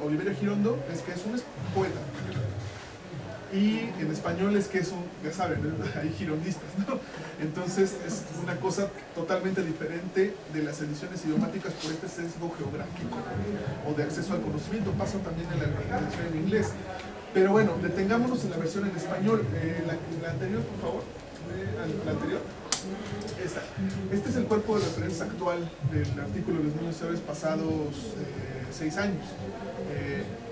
Oliverio Girondo es que es un poeta. Y en español es que es ya saben, hay girondistas, ¿no? Entonces es una cosa totalmente diferente de las ediciones idiomáticas por este sesgo geográfico o de acceso al conocimiento. Pasa también en la versión en inglés. Pero bueno, detengámonos en la versión en español. La anterior, por favor. La anterior. Esta. Este es el cuerpo de referencia actual del artículo de los niños héroes pasados 6 años.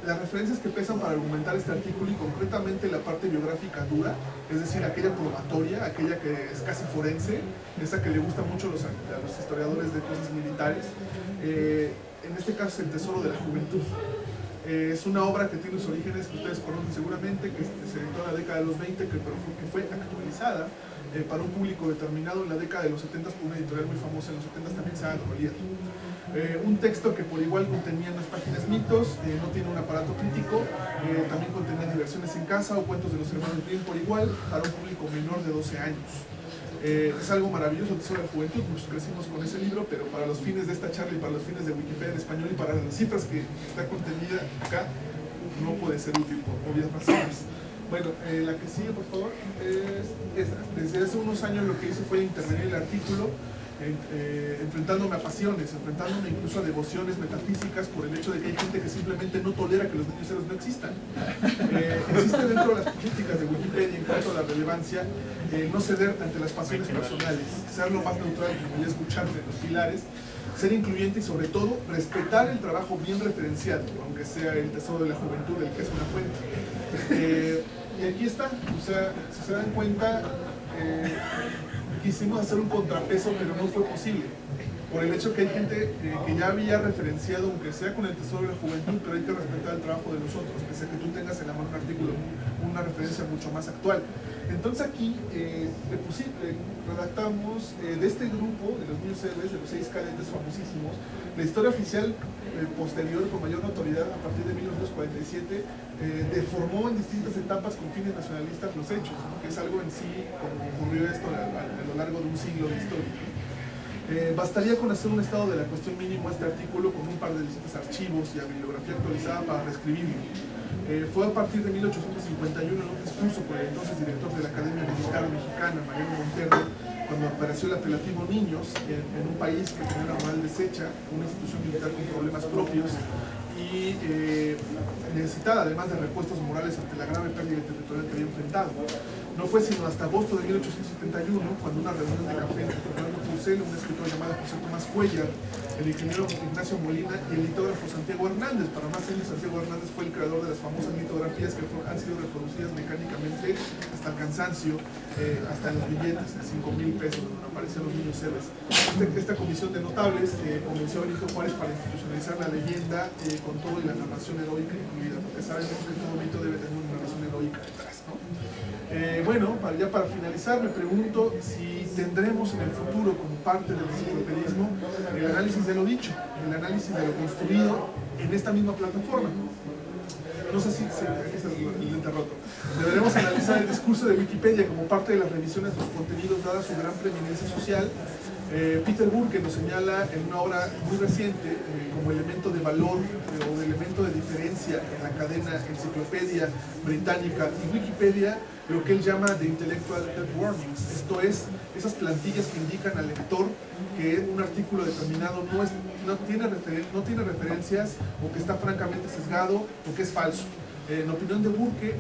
Las referencias que pesan para argumentar este artículo y concretamente la parte biográfica dura, es decir, aquella probatoria, aquella que es casi forense, esa que le gusta mucho a los historiadores de cosas militares, en este caso es El Tesoro de la Juventud. Es una obra que tiene sus orígenes que ustedes conocen seguramente, que se editó en la década de los 20, que fue actualizada para un público determinado en la década de los 70 por una editorial muy famosa en los 70 también, se llama Goliath. Un texto que por igual contenía en las páginas mitos, no tiene un aparato crítico, también contenía diversiones en casa o cuentos de los hermanos Grimm por igual, para un público menor de 12 años. Es algo maravilloso, Tesoro de la Juventud, muchos crecimos con ese libro, pero para los fines de esta charla y para los fines de Wikipedia en español y para las cifras que está contenida acá, no puede ser útil por obvias razones. Bueno, la que sigue, por favor, es esta. Desde hace unos años lo que hice fue intervenir el artículo, enfrentándome a pasiones, enfrentándome incluso a devociones metafísicas por el hecho de que hay gente que simplemente no tolera que los niños héroes no existan. Existe dentro de las políticas de Wikipedia en cuanto a la relevancia no ceder ante las pasiones personales, ser lo más neutral, como ya escucharon en los pilares, ser incluyente y sobre todo respetar el trabajo bien referenciado, aunque sea el Tesoro de la Juventud el que es una fuente. Y aquí está, o sea, si se dan cuenta, quisimos hacer un contrapeso, pero no fue posible, por el hecho que hay gente que ya había referenciado, aunque sea con el Tesoro de la Juventud, pero hay que respetar el trabajo de nosotros, pese a que tú tengas en la mano un artículo, una referencia mucho más actual. Entonces aquí redactamos de este grupo, de los niños héroes, de los 6 cadetes famosísimos, la historia oficial posterior con mayor notoriedad a partir de 1947, deformó en distintas etapas con fines nacionalistas los hechos, ¿no? Que es algo en sí, como ocurrió esto a lo largo de un siglo de historia. Bastaría con hacer un estado de la cuestión mínimo a este artículo con un par de distintos archivos y a bibliografía actualizada para reescribirlo. Fue a partir de 1851 en un discurso por el entonces director de la Academia Militar Mexicana, Mariano Montero, cuando apareció el apelativo Niños en un país que tenía una moral deshecha, una institución militar con problemas propios, y necesitaba además de repuestos morales ante la grave pérdida territorial que había enfrentado. No fue sino hasta agosto de 1871 cuando una reunión de café entre Fernando Purcell, un escritor llamado José Tomás Cuellar, el ingeniero Ignacio Molina y el litógrafo Santiago Hernández. Para más sencillo, Santiago Hernández fue el creador de las famosas litografías que han sido reproducidas mecánicamente hasta el cansancio, hasta en los billetes de 5,000 pesos donde aparecían los niños héroes. Esta comisión de notables convenció a Benito Juárez para institucionalizar la leyenda con todo y la narración heroica incluida, porque sabemos que todo mito debe tener una narración heroica detrás, ¿no? Bueno, ya para finalizar, me pregunto si tendremos en el futuro, como parte del enciclopedismo, el análisis de lo dicho, el análisis de lo construido en esta misma plataforma. No sé si aquí está el lente roto. Deberemos analizar el discurso de Wikipedia como parte de las revisiones de los contenidos dada su gran preeminencia social. Peter Burke nos señala en una obra muy reciente como elemento de valor o elemento de diferencia en la cadena enciclopedia británica y Wikipedia lo que él llama de intellectual dead warnings, esto es, esas plantillas que indican al lector que un artículo determinado no tiene referencias o que está francamente sesgado o que es falso. En opinión de Burke,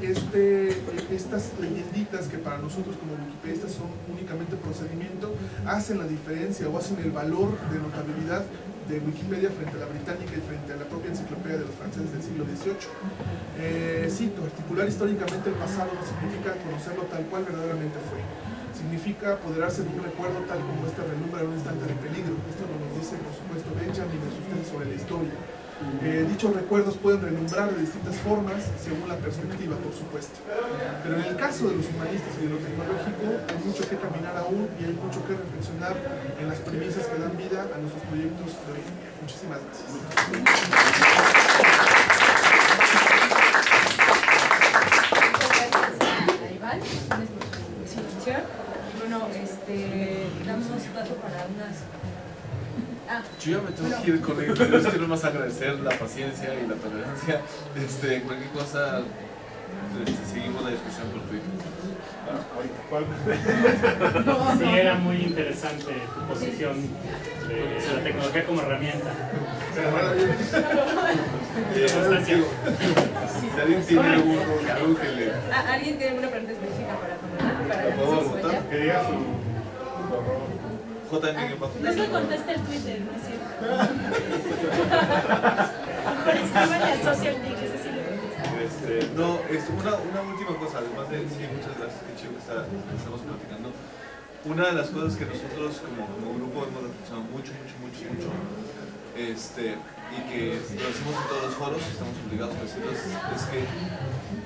estas leyenditas que para nosotros como wikipedistas son únicamente procedimiento, hacen la diferencia o hacen el valor de notabilidad de Wikipedia frente a la británica y frente a la propia enciclopedia de los franceses del siglo XVIII. Cito, articular históricamente el pasado no significa conocerlo tal cual verdaderamente fue. Significa apoderarse de un recuerdo tal como este relumbra en un instante de peligro. Esto nos lo dice, por supuesto, Benjamin en sus tesis sobre la historia. Dichos recuerdos pueden relumbrar de distintas formas según la perspectiva, por supuesto. Pero en el caso de los humanistas y de lo tecnológico hay mucho que caminar aún y hay mucho que reflexionar en las premisas que dan vida a nuestros proyectos de hoy en día. Muchísimas gracias. Bueno, damos paso para unas... Yo ya me tengo que ir con él, pero es que no más agradecer la paciencia y la tolerancia. Cualquier cosa, seguimos la discusión por Twitter. Sí, era muy interesante tu posición de la tecnología como herramienta. Si alguien tiene algo que le... ¿Alguien tiene alguna pregunta específica para ¿Puedo votar? Que diga su No se contesta el Twitter, ¿no es cierto? Mejor escríbanle a Social Dick, ese sí le contesta. No, una última cosa, además de sí, muchas gracias, qué chido que estamos platicando. Una de las cosas que nosotros como grupo hemos reflexionado mucho, y que lo hacemos en todos los foros, estamos obligados a decirlo, es que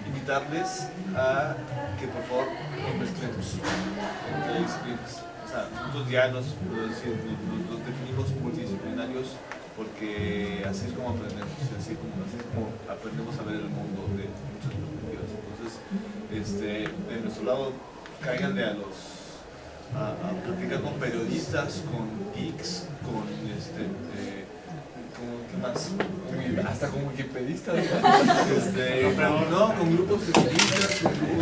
invitarles a que por favor nos mezclemos entre disciplinas. O sea, nosotros ya nos definimos multidisciplinarios porque así es como aprendemos, así es como aprendemos a ver el mundo de muchas perspectivas. Entonces, de nuestro lado, cáiganle a platicar con periodistas, con geeks, con ¿qué más? Hasta con wikipedistas, no, con grupos de periodistas, con grupos